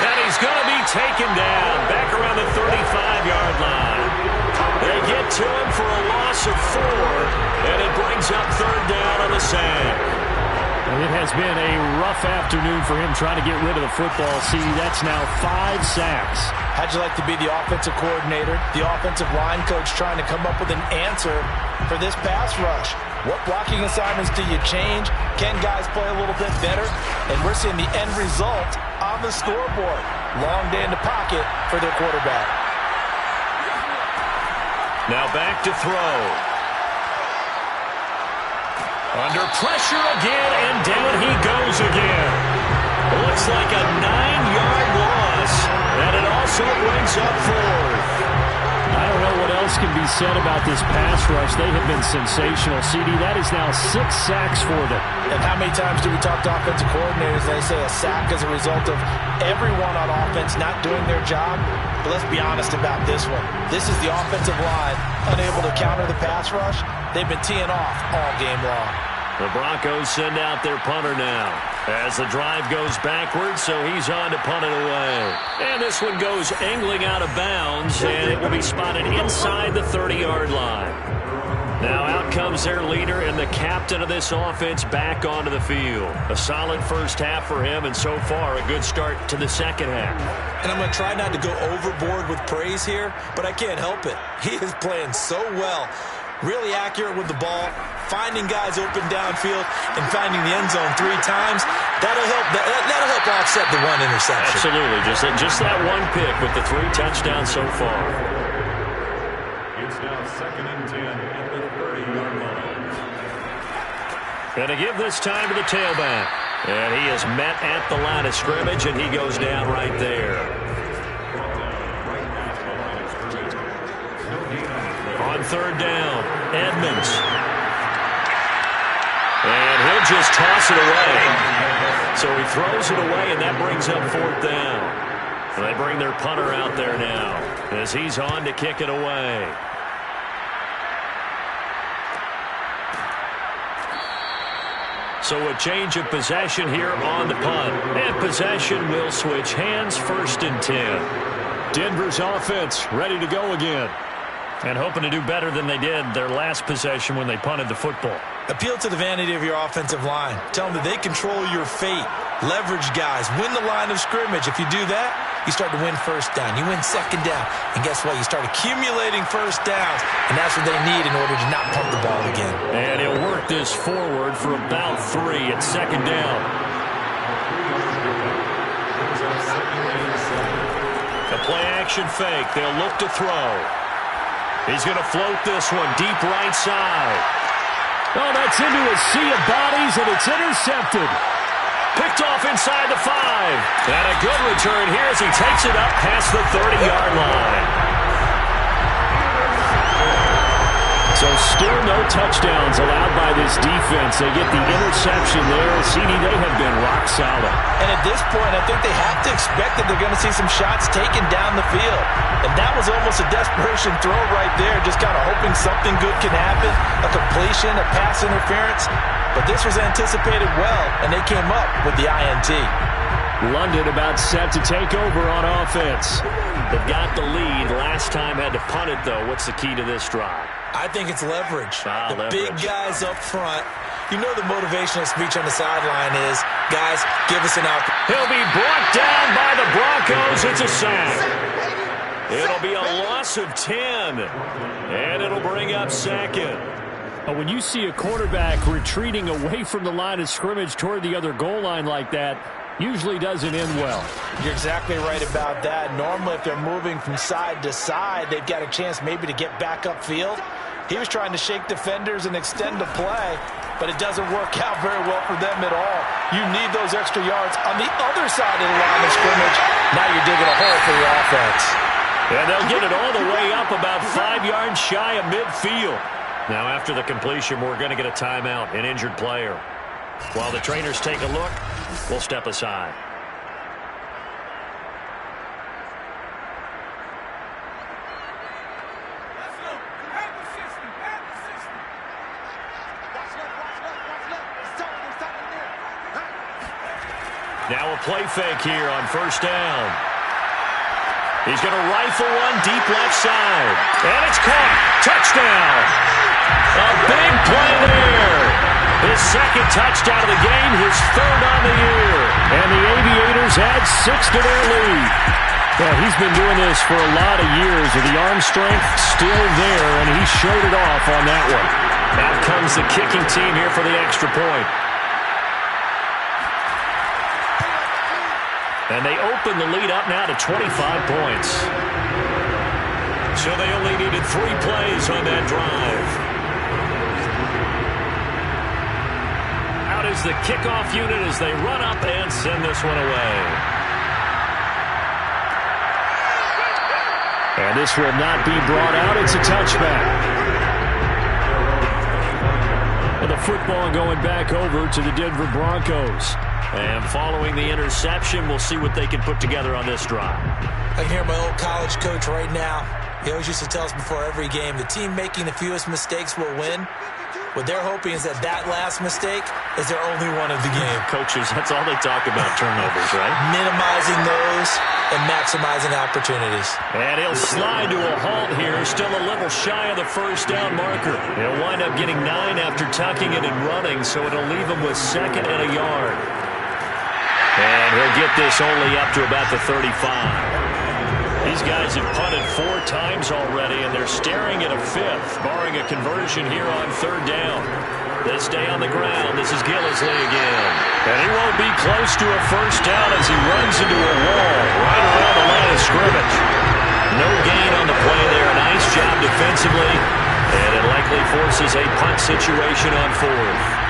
And he's going to be taken down. Back around the 35-yard line. They get to him for a loss of 4. And it brings up 3rd down on the sack. It has been a rough afternoon for him trying to get rid of the football. See, that's now 5 sacks. How'd you like to be the offensive coordinator, the offensive line coach trying to come up with an answer for this pass rush? What blocking assignments do you change? Can guys play a little bit better? And we're seeing the end result on the scoreboard. Long day in the pocket for their quarterback. Now back to throw. Under pressure again, and down he goes again. Looks like a 9-yard loss, and it also brings up 4th. I don't know what else can be said about this pass rush. They have been sensational. CD, that is now 6 sacks for them. And how many times do we talk to offensive coordinators and they say a sack is a result of everyone on offense not doing their job? But let's be honest about this one. This is the offensive line unable to counter the pass rush. They've been teeing off all game long. The Broncos send out their punter now as the drive goes backwards, so he's on to punt it away. And this one goes angling out of bounds, and it will be spotted inside the 30-yard line. Now out comes their leader and the captain of this offense back onto the field. A solid first half for him, and so far a good start to the second half. And I'm going to try not to go overboard with praise here, but I can't help it. He is playing so well. Really accurate with the ball, finding guys open downfield, and finding the end zone 3 times. That'll help offset the 1 interception. Absolutely. Just that 1 pick with the 3 touchdowns so far. It's now 2nd and 10 at the 30-yard line. Going to give this time to the tailback. And he is met at the line of scrimmage, and he goes down right there. On 3rd down, Edmonds. And he'll just toss it away. So he throws it away, and that brings up 4th down. And they bring their punter out there now as he's on to kick it away. So a change of possession here on the punt. And possession will switch hands, 1st and 10. Denver's offense ready to go again. And hoping to do better than they did their last possession when they punted the football. Appeal to the vanity of your offensive line. Tell them that they control your fate. Leverage guys. Win the line of scrimmage. If you do that, you start to win 1st down. You win 2nd down. And guess what? You start accumulating 1st downs. And that's what they need in order to not punt the ball again. And he'll work this forward for about 3 at 2nd down. A play action fake. They'll look to throw. He's going to float this one deep right side. Oh, that's into a sea of bodies, and it's intercepted. Picked off inside the 5. And a good return here as he takes it up past the 30-yard line. So still no touchdowns allowed by this defense. They get the interception there. CD, they have been rock solid. And at this point, I think they have to expect that they're going to see some shots taken down the field. And that was almost a desperation throw right there, just kind of hoping something good can happen, a completion, a pass interference. But this was anticipated well, and they came up with the INT. London about set to take over on offense. They've got the lead. Last time had to punt it, though. What's the key to this drive? I think it's leverage. The leverage. Big guys up front. You know the motivational speech on the sideline is, guys, give us an out. He'll be brought down by the Broncos. It's a sack. It'll be a loss of 10. And it'll bring up 2nd. When you see a quarterback retreating away from the line of scrimmage toward the other goal line like that, usually doesn't end well. You're exactly right about that. Normally, if they're moving from side to side, they've got a chance maybe to get back upfield. He was trying to shake defenders and extend the play, but it doesn't work out very well for them at all. You need those extra yards on the other side of the line of scrimmage. Now you're digging a hole for your offense. And they'll get it all the way up about 5 yards shy of midfield. Now, after the completion, we're going to get a timeout, an injured player. While the trainers take a look, we'll step aside. Now a play fake here on first down. He's going to rifle one deep left side. And it's caught. Touchdown. A big play there. His second touchdown of the game, his third on the year. And the Aviators add 6 to their lead. Well, he's been doing this for a lot of years with the arm strength still there, and he showed it off on that one. Out comes the kicking team here for the extra point. And they open the lead up now to 25 points. So they only needed 3 plays on that drive. Out is the kickoff unit as they run up and send this one away. And this will not be brought out. It's a touchback. And the football going back over to the Denver Broncos. And following the interception, we'll see what they can put together on this drive. I can hear my old college coach right now. He always used to tell us before every game, the team making the fewest mistakes will win. What they're hoping is that last mistake is their only one of the game. Coaches, that's all they talk about, turnovers, right? Minimizing those and maximizing opportunities. And he'll slide to a halt here, still a little shy of the first down marker. He'll wind up getting 9 after tucking it and running, so it'll leave him with 2nd and a yard. And he'll get this only up to about the 35. These guys have punted 4 times already, and they're staring at a 5th, barring a conversion here on 3rd down. They stay on the ground. This is Gillisley again. And he won't be close to a first down as he runs into a wall right around the line of scrimmage. No gain on the play there. Nice job defensively, and it likely forces a punt situation on 4th.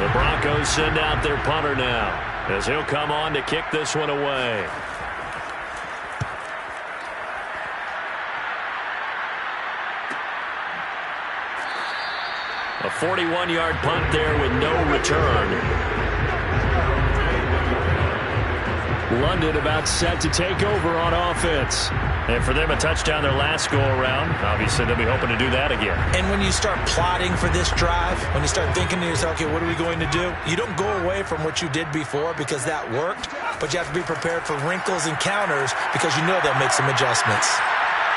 The Broncos send out their punter now as he'll come on to kick this one away. A 41-yard punt there with no return. London about set to take over on offense. And for them, a touchdown their last go-around. Obviously, they'll be hoping to do that again. And when you start plotting for this drive, when you start thinking to yourself, okay, what are we going to do? You don't go away from what you did before because that worked, but you have to be prepared for wrinkles and counters because you know they'll make some adjustments.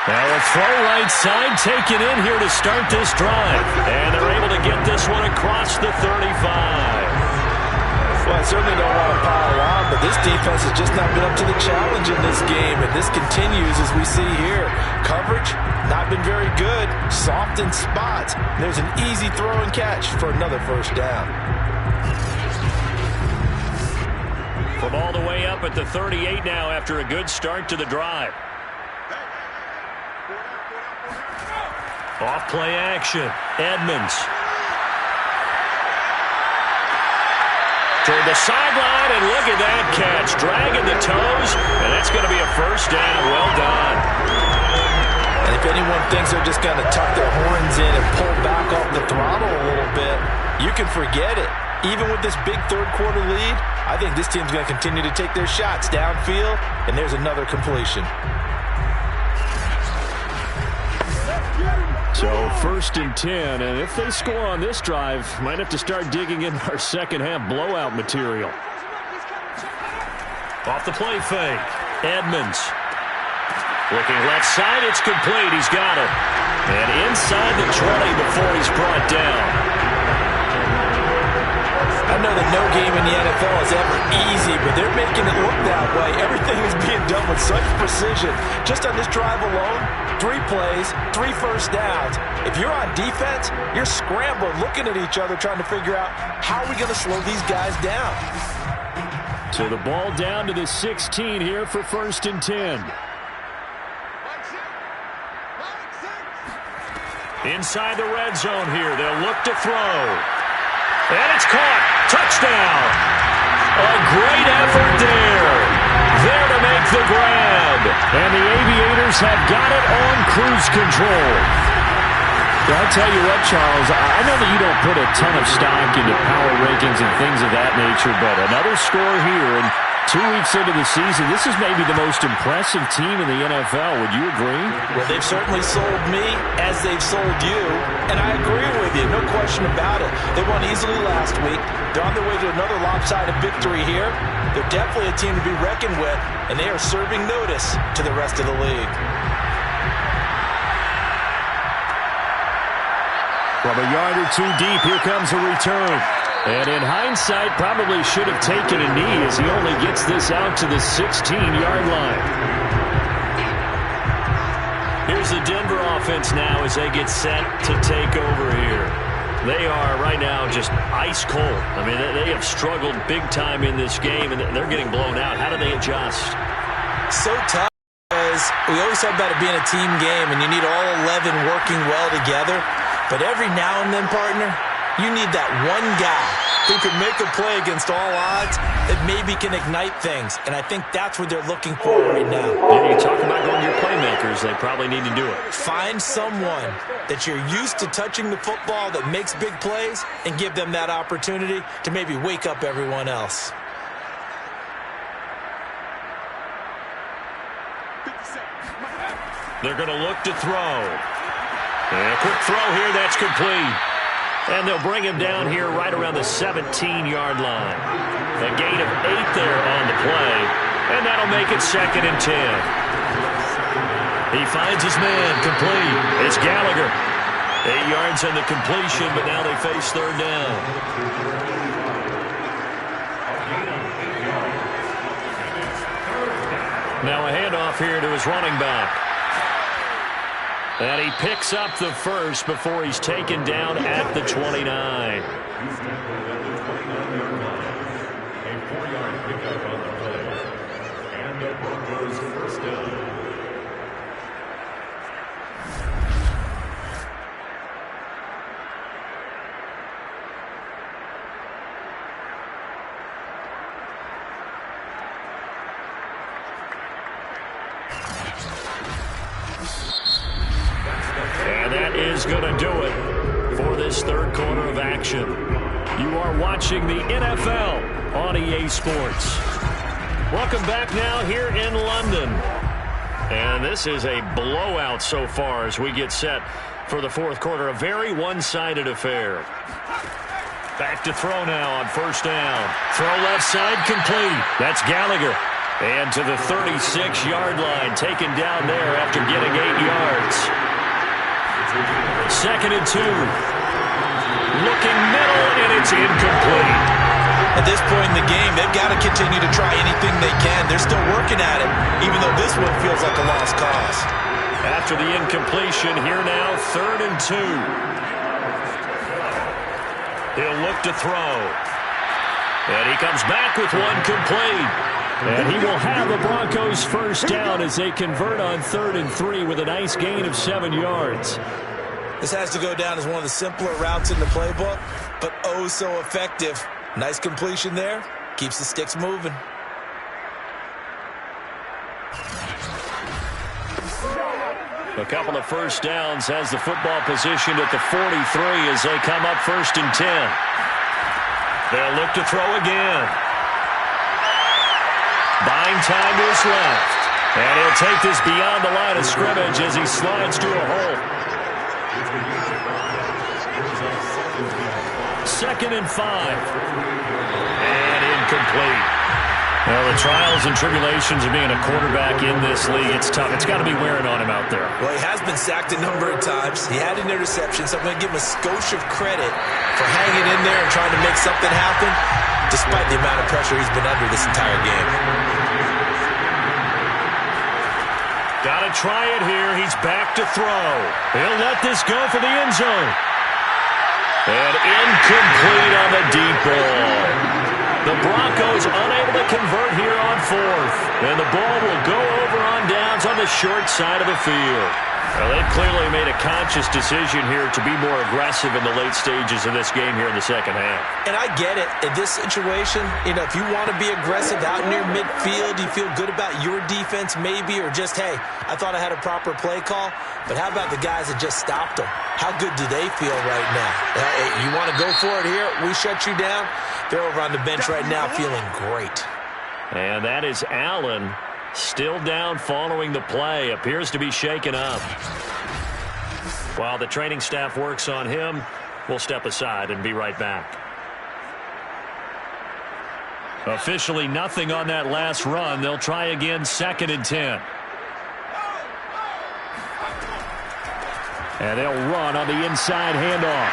Now a throw right side taken in here to start this drive. And they're able to get this one across the 35. Well, I certainly don't want to pile on, but this defense has just not been up to the challenge in this game, and this continues as we see here. Coverage, not been very good. Soft in spots. There's an easy throw and catch for another first down. From all the way up at the 38 now after a good start to the drive. Off play action. Edmonds. Toward the sideline, and look at that catch. Dragging the toes, and that's going to be a first down. Well done. And if anyone thinks they're just going to tuck their horns in and pull back off the throttle a little bit, you can forget it. Even with this big third-quarter lead, I think this team's going to continue to take their shots downfield, and there's another completion. So 1st and 10, and if they score on this drive, might have to start digging in our second-half blowout material. Off the play fake. Edmonds. Looking left side, it's complete. He's got it. And inside the 20 before he's brought down. I know that no game in the NFL is ever easy, but they're making it look that way. Everything is being done with such precision. Just on this drive alone, 3 plays, 3 first downs. If you're on defense, you're scrambling, looking at each other, trying to figure out how are we going to slow these guys down. So the ball down to the 16 here for 1st and 10. Inside the red zone here, they'll look to throw. And it's caught. Touchdown. A great effort there. There to make the grab. And the Aviators have got it on cruise control. Well, I'll tell you what, Charles, I know that you don't put a ton of stock into power rankings and things of that nature, but another score here, and 2 weeks into the season, this is maybe the most impressive team in the NFL. Would you agree? Well, they've certainly sold me as they've sold you, and I agree with you, no question about it. They won easily last week. They're on their way to another lopsided victory here. They're definitely a team to be reckoned with, and they are serving notice to the rest of the league. From a yard or two deep, here comes a return. And in hindsight, probably should have taken a knee as he only gets this out to the 16-yard line. Here's the Denver offense now as they get set to take over here. They are right now just ice cold. I mean, they have struggled big time in this game, and they're getting blown out. How do they adjust? So tough, because we always talk about it being a team game, and you need all 11 working well together. But every now and then, partner, you need that one guy who can make a play against all odds that maybe can ignite things. And I think that's what they're looking for right now. Yeah, you talk about going to your playmakers. They probably need to do it. Find someone that you're used to touching the football that makes big plays and give them that opportunity to maybe wake up everyone else. They're going to look to throw. And a quick throw here, that's complete. And they'll bring him down here right around the 17-yard line. A gain of 8 there on the play. And that'll make it 2nd and 10. He finds his man, complete. It's Gallagher. 8 yards on the completion, but now they face 3rd down. Now a handoff here to his running back. And he picks up the first before he's taken down at the 29. A 4-yard pickup on the play. And the Broncos first down. And that is going to do it for this 3rd quarter of action. You are watching the NFL on EA Sports. Welcome back now here in London. And this is a blowout so far as we get set for the 4th quarter. A very one-sided affair. Back to throw now on 1st down. Throw left side complete. That's Gallagher. And to the 36-yard line, taken down there after getting 8 yards. 2nd and 2. Looking middle, and it's incomplete. At this point in the game, they've got to continue to try anything they can. They're still working at it, even though this one feels like a lost cause. After the incompletion, here now, 3rd and 2. He'll look to throw. And he comes back with one complete. And he will have the Broncos first down as they convert on 3rd and 3 with a nice gain of 7 yards. This has to go down as one of the simpler routes in the playbook, but oh so effective. Nice completion there. Keeps the sticks moving. A couple of first downs, has the football positioned at the 43 as they come up 1st and 10. They'll look to throw again. Buying time is left. And he'll take this beyond the line of scrimmage as he slides to a hole. 2nd and 5. And incomplete. Well, the trials and tribulations of being a quarterback in this league, it's tough. It's got to be wearing on him out there. Well, he has been sacked a number of times. He had an interception, so I'm going to give him a skosh of credit for hanging in there and trying to make something happen, despite the amount of pressure he's been under this entire game. Got to try it here. He's back to throw. He'll let this go for the end zone. And incomplete on the deep ball. The Broncos unable to convert here on 4th. And the ball will go over on downs on the short side of the field. Well, they've clearly made a conscious decision here to be more aggressive in the late stages of this game here in the second half. And I get it. In this situation, if you want to be aggressive out near midfield, you feel good about your defense maybe, or just, hey, I thought I had a proper play call. But how about the guys that just stopped them? How good do they feel right now? Hey, you want to go for it here? We shut you down. They're over on the bench right now feeling great. And that is Allen. Still down following the play. Appears to be shaken up. While the training staff works on him, we'll step aside and be right back. Officially nothing on that last run. They'll try again, 2nd and 10. And they'll run on the inside handoff.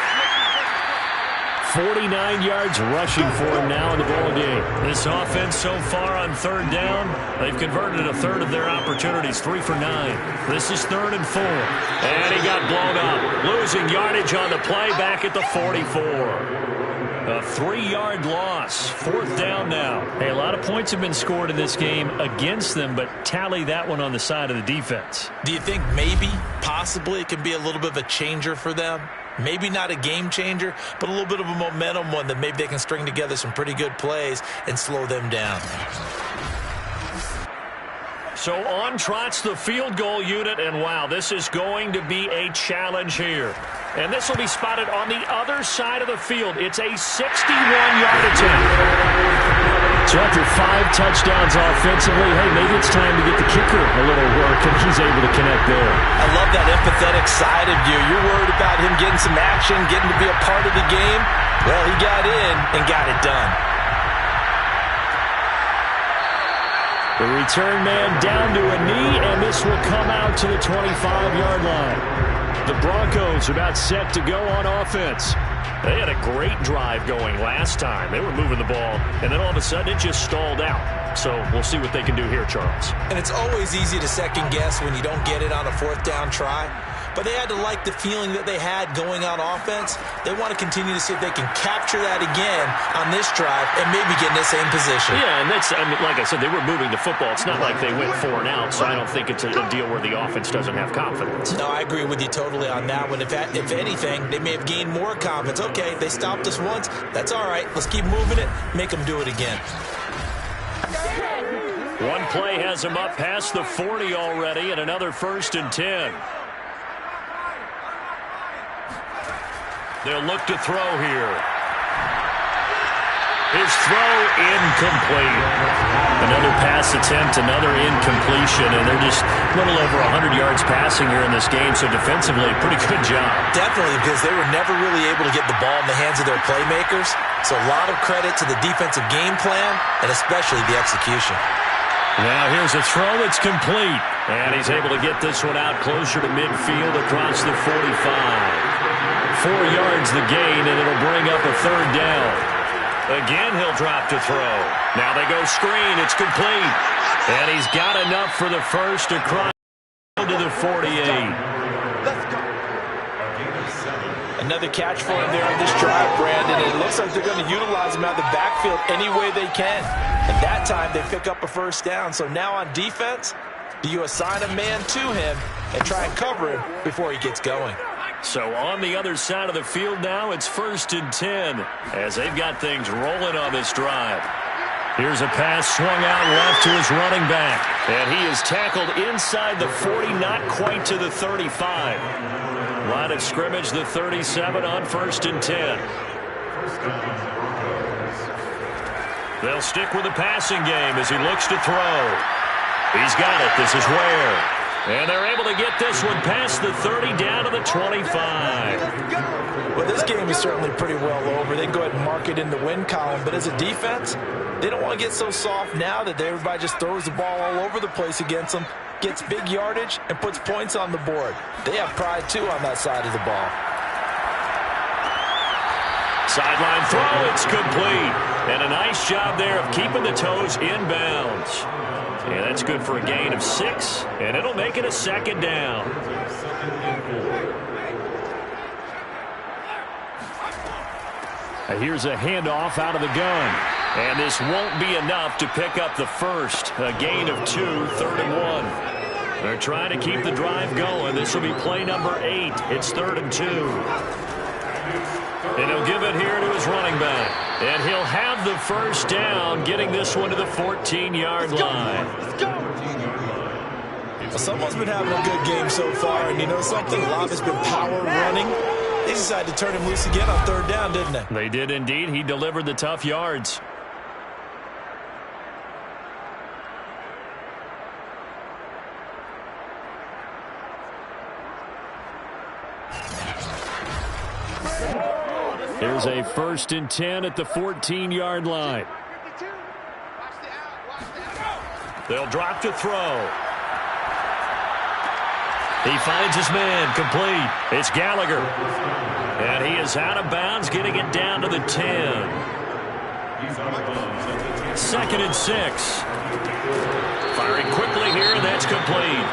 49 yards rushing for him now in the ball game. This offense so far on 3rd down, they've converted a third of their opportunities, 3 for 9. This is 3rd and 4. And he got blown up. Losing yardage on the play back at the 44. A 3-yard loss. 4th down now. Hey, a lot of points have been scored in this game against them, but tally that one on the side of the defense. Do you think maybe, possibly, it can be a little bit of a changer for them? Maybe not a game changer, but a little bit of a momentum one that maybe they can string together some pretty good plays and slow them down. So on trots the field goal unit, and wow, this is going to be a challenge here. And this will be spotted on the other side of the field. It's a 61-yard attempt. So after 5 touchdowns offensively, hey, maybe it's time to get the kicker a little work, and he's able to connect there. I love that empathetic side of you. You're worried about him getting some action, getting to be a part of the game. Well, he got in and got it done. The return man down to a knee, and this will come out to the 25-yard line. The Broncos about set to go on offense. They had a great drive going last time. They were moving the ball, and then all of a sudden it just stalled out. So we'll see what they can do here, Charles. And it's always easy to second guess when you don't get it on a 4th down try. But they had to like the feeling that they had going on offense. They want to continue to see if they can capture that again on this drive and maybe get in the same position. Yeah, and that's, like I said, they were moving the football. It's not like they went 4 and out, so I don't think it's a deal where the offense doesn't have confidence. No, I agree with you totally on that one. If anything, they may have gained more confidence. Okay, they stopped us once. That's all right. Let's keep moving it. Make them do it again. One play has them up past the 40 already, and another 1st and 10. They'll look to throw here. His throw incomplete. Another pass attempt, another incompletion, and they're just a little over 100 yards passing here in this game, so defensively, pretty good job. Definitely, because they were never really able to get the ball in the hands of their playmakers, so a lot of credit to the defensive game plan and especially the execution. Now here's a throw that's complete, and he's able to get this one out closer to midfield across the 45. 4 yards the gain, and it'll bring up a 3rd down. Again, he'll drop to throw. Now they go screen. It's complete. And he's got enough for the first across to the 48. Another catch for him there on this drive, Brandon. And it looks like they're going to utilize him out of the backfield any way they can. And that time they pick up a 1st down. So now on defense, do you assign a man to him and try and cover him before he gets going? So on the other side of the field now, it's 1st and 10 as they've got things rolling on this drive. Here's a pass swung out left to his running back. And he is tackled inside the 40, not quite to the 35. Line of scrimmage, the 37 on 1st and 10. They'll stick with the passing game as he looks to throw. He's got it. This is Ware. And they're able to get this one past the 30 down to the 25. Well, this game is certainly pretty well over. They can go ahead and mark it in the win column. But as a defense, they don't want to get so soft now that everybody just throws the ball all over the place against them, gets big yardage, and puts points on the board. They have pride, too, on that side of the ball. Sideline throw, it's complete. And a nice job there of keeping the toes inbounds. Yeah, that's good for a gain of 6, and it'll make it a 2nd down. Here's a handoff out of the gun. And this won't be enough to pick up the first. A gain of 2, 3rd and 1. They're trying to keep the drive going. This will be play number 8. It's 3rd and 2. And he'll give it here to his running back. And he'll have the first down, getting this one to the 14-yard line. Well, someone's been having a good game so far, and you know something? A lot has been power running. They decided to turn him loose again on 3rd down, didn't they? They did indeed. He delivered the tough yards. Here's a 1st and 10 at the 14-yard line. They'll drop to throw. He finds his man, complete. It's Gallagher. And he is out of bounds, getting it down to the 10. 2nd and 6. Firing quickly here, and that's complete.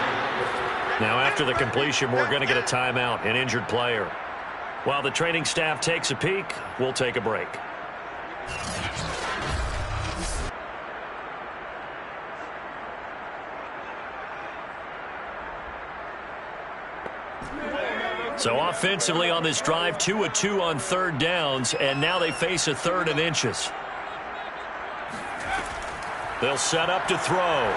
Now after the completion, we're going to get a timeout, an injured player. While the training staff takes a peek, we'll take a break. So offensively on this drive, 2 of 2 on 3rd downs, and now they face a 3rd and inches. They'll set up to throw.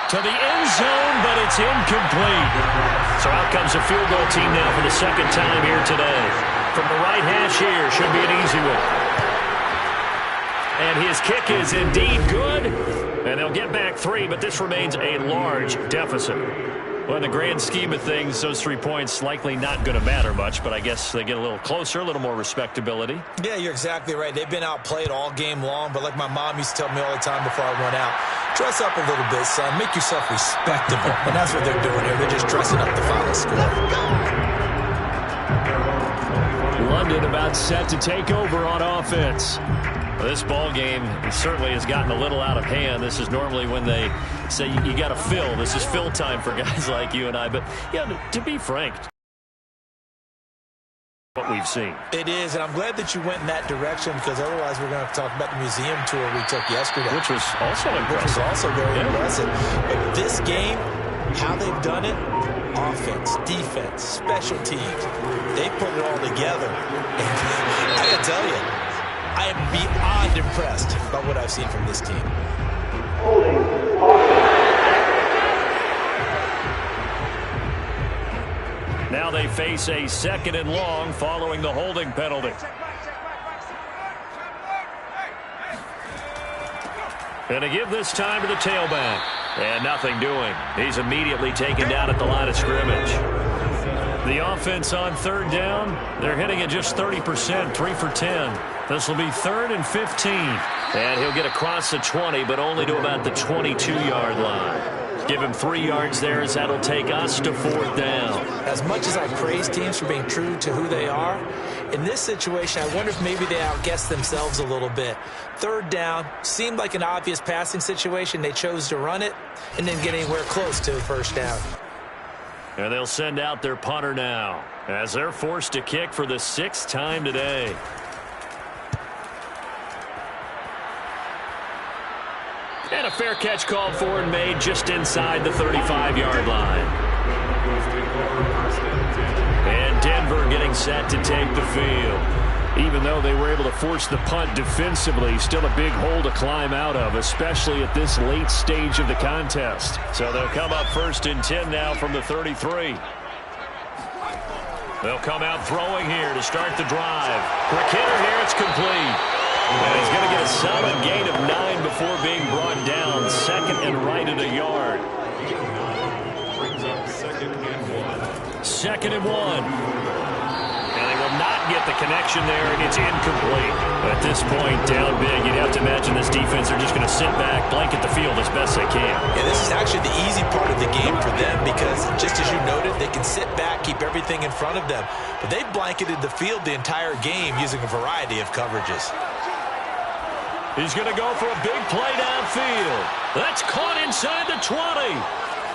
To the end zone, but it's incomplete. So out comes a field goal team now for the 2nd time here today. From the right hash here, should be an easy one. And his kick is indeed good. And they'll get back 3, but this remains a large deficit. Well, in the grand scheme of things, those 3 points likely not going to matter much, but I guess they get a little closer, a little more respectability. Yeah, you're exactly right. They've been outplayed all game long, but like my mom used to tell me all the time before I went out, dress up a little bit, son. Make yourself respectable. And that's what they're doing here. They're just dressing up the final score. London about set to take over on offense. Well, this ball game certainly has gotten a little out of hand. This is normally when they say you got to fill. This is fill time for guys like you and I. But, yeah, to be frank, what we've seen. It is, and I'm glad that you went in that direction because otherwise we're going to have to talk about the museum tour we took yesterday. Which was also impressive. Which was also very impressive. But this game, how they've done it, offense, defense, special teams, they put it all together. I got to tell you, I am beyond impressed by what I've seen from this team. Now they face a 2nd and long following the holding penalty. And to give this time to the tailback. And nothing doing. He's immediately taken down at the line of scrimmage. The offense on 3rd down, they're hitting at just 30%, 3 for 10. This will be 3rd and 15. And he'll get across the 20, but only to about the 22-yard line. Give him 3 yards there as that'll take us to 4th down. As much as I praise teams for being true to who they are, in this situation, I wonder if maybe they outguessed themselves a little bit. 3rd down seemed like an obvious passing situation. They chose to run it and didn't get anywhere close to the 1st down. And they'll send out their punter now as they're forced to kick for the 6th time today. And a fair catch called for and made just inside the 35-yard line. And Denver getting set to take the field. Even though they were able to force the punt defensively, still a big hole to climb out of, especially at this late stage of the contest. So they'll come up 1st and 10 now from the 33. They'll come out throwing here to start the drive. Quick hitter here, it's complete. And he's going to get a solid gain of 9 before being brought down. 2nd and right at a yard. Brings up 2nd and 1. 2nd and 1. And they will not get the connection there, and it's incomplete. At this point, down big, you'd have to imagine this defense are just going to sit back, blanket the field as best they can. Yeah, this is actually the easy part of the game for them because, just as you noted, they can sit back, keep everything in front of them. But they blanketed the field the entire game using a variety of coverages. He's going to go for a big play downfield. That's caught inside the 20.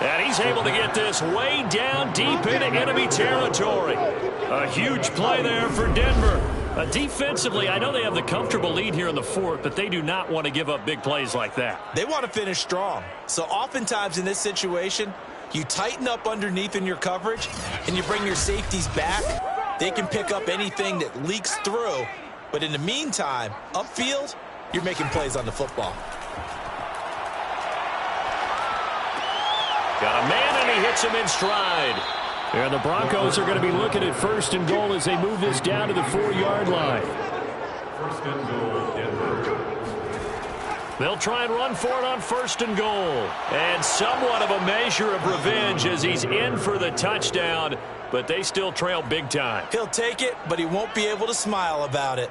And he's able to get this way down deep into enemy territory. A huge play there for Denver. Defensively, I know they have the comfortable lead here in the 4th, but they do not want to give up big plays like that. They want to finish strong. So oftentimes in this situation, You tighten up underneath in your coverage, and you bring your safeties back. They can pick up anything that leaks through. But in the meantime, upfield, you're making plays on the football. Got a man, and he hits him in stride. And the Broncos are going to be looking at 1st and goal as they move this down to the 4-yard line. 1st and goal, Denver. They'll try and run for it on 1st and goal. And somewhat of a measure of revenge as he's in for the touchdown, but they still trail big time. He'll take it, but he won't be able to smile about it.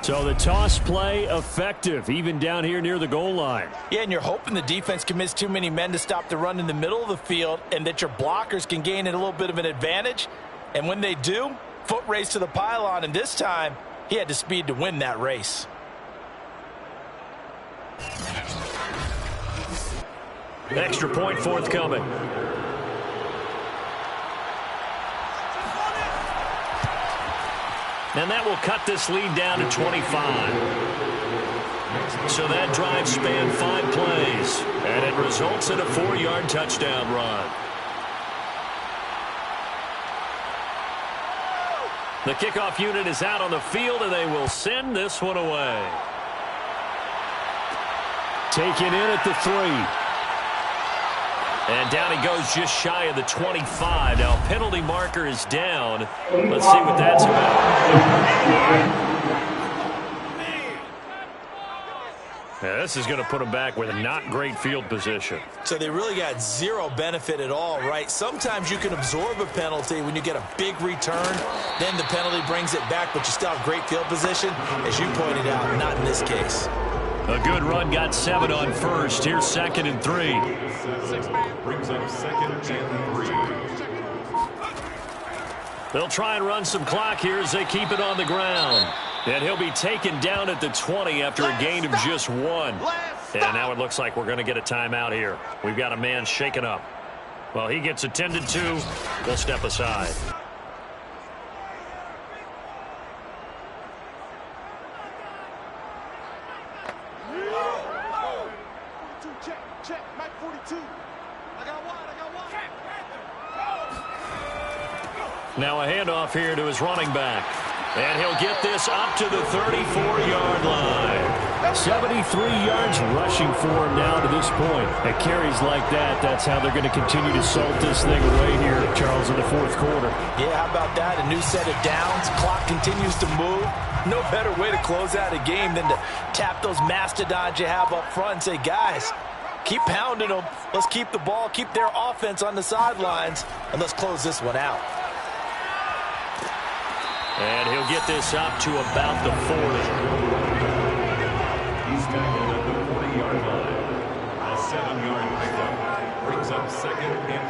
So the toss play effective, even down here near the goal line. Yeah, and you're hoping the defense commits too many men to stop the run in the middle of the field and that your blockers can gain a little bit of an advantage. And when they do, foot race to the pylon, and this time he had the speed to win that race. Extra point forthcoming. And that will cut this lead down to 25. So that drive spanned 5 plays, and it results in a 4-yard touchdown run. The kickoff unit is out on the field, and they will send this one away. Taken in at the 3. And down he goes just shy of the 25. Now, penalty marker is down. Let's see what that's about. Yeah, this is going to put him back with a not great field position. So they really got zero benefit at all, right? Sometimes you can absorb a penalty when you get a big return. Then the penalty brings it back, but you still have great field position. As you pointed out, not in this case. A good run got 7 on 1st. Here's 2nd and 3. Brings up 2nd and 3. They'll try and run some clock here as they keep it on the ground. And he'll be taken down at the 20 after a gain of just 1. And now it looks like we're going to get a timeout here. We've got a man shaken up. Well, he gets attended to. They'll step aside. Now a handoff here to his running back. And he'll get this up to the 34-yard line. 73 yards rushing for him now to this point. At carries like that, that's how they're going to continue to salt this thing away here, Charles, in the 4th quarter. Yeah, how about that? A new set of downs. Clock continues to move. No better way to close out a game than to tap those mastodons you have up front and say, guys, keep pounding them. Let's keep the ball, keep their offense on the sidelines, and let's close this one out. And he'll get this up to about the 40. He's tackled at the 40-yard line. A 7-yard pickup brings up 2nd and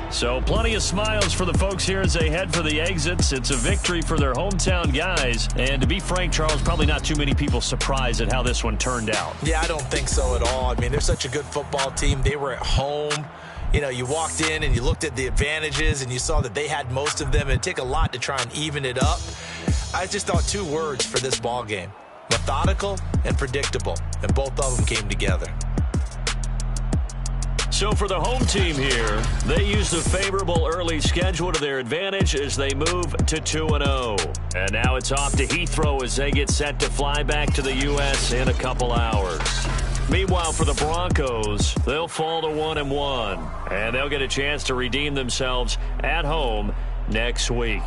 3. So plenty of smiles for the folks here as they head for the exits. It's a victory for their hometown guys. And to be frank, Charles, probably not too many people surprised at how this one turned out. Yeah, I don't think so at all. I mean, they're such a good football team. They were at home. You know, you walked in and you looked at the advantages and you saw that they had most of them. It'd take a lot to try and even it up. I just thought 2 words for this ball game: methodical and predictable. And both of them came together. So for the home team here, they use the favorable early schedule to their advantage as they move to 2-0. And now it's off to Heathrow as they get set to fly back to the U.S. in a couple hours. Meanwhile, for the Broncos, they'll fall to 1-1, and they'll get a chance to redeem themselves at home next week.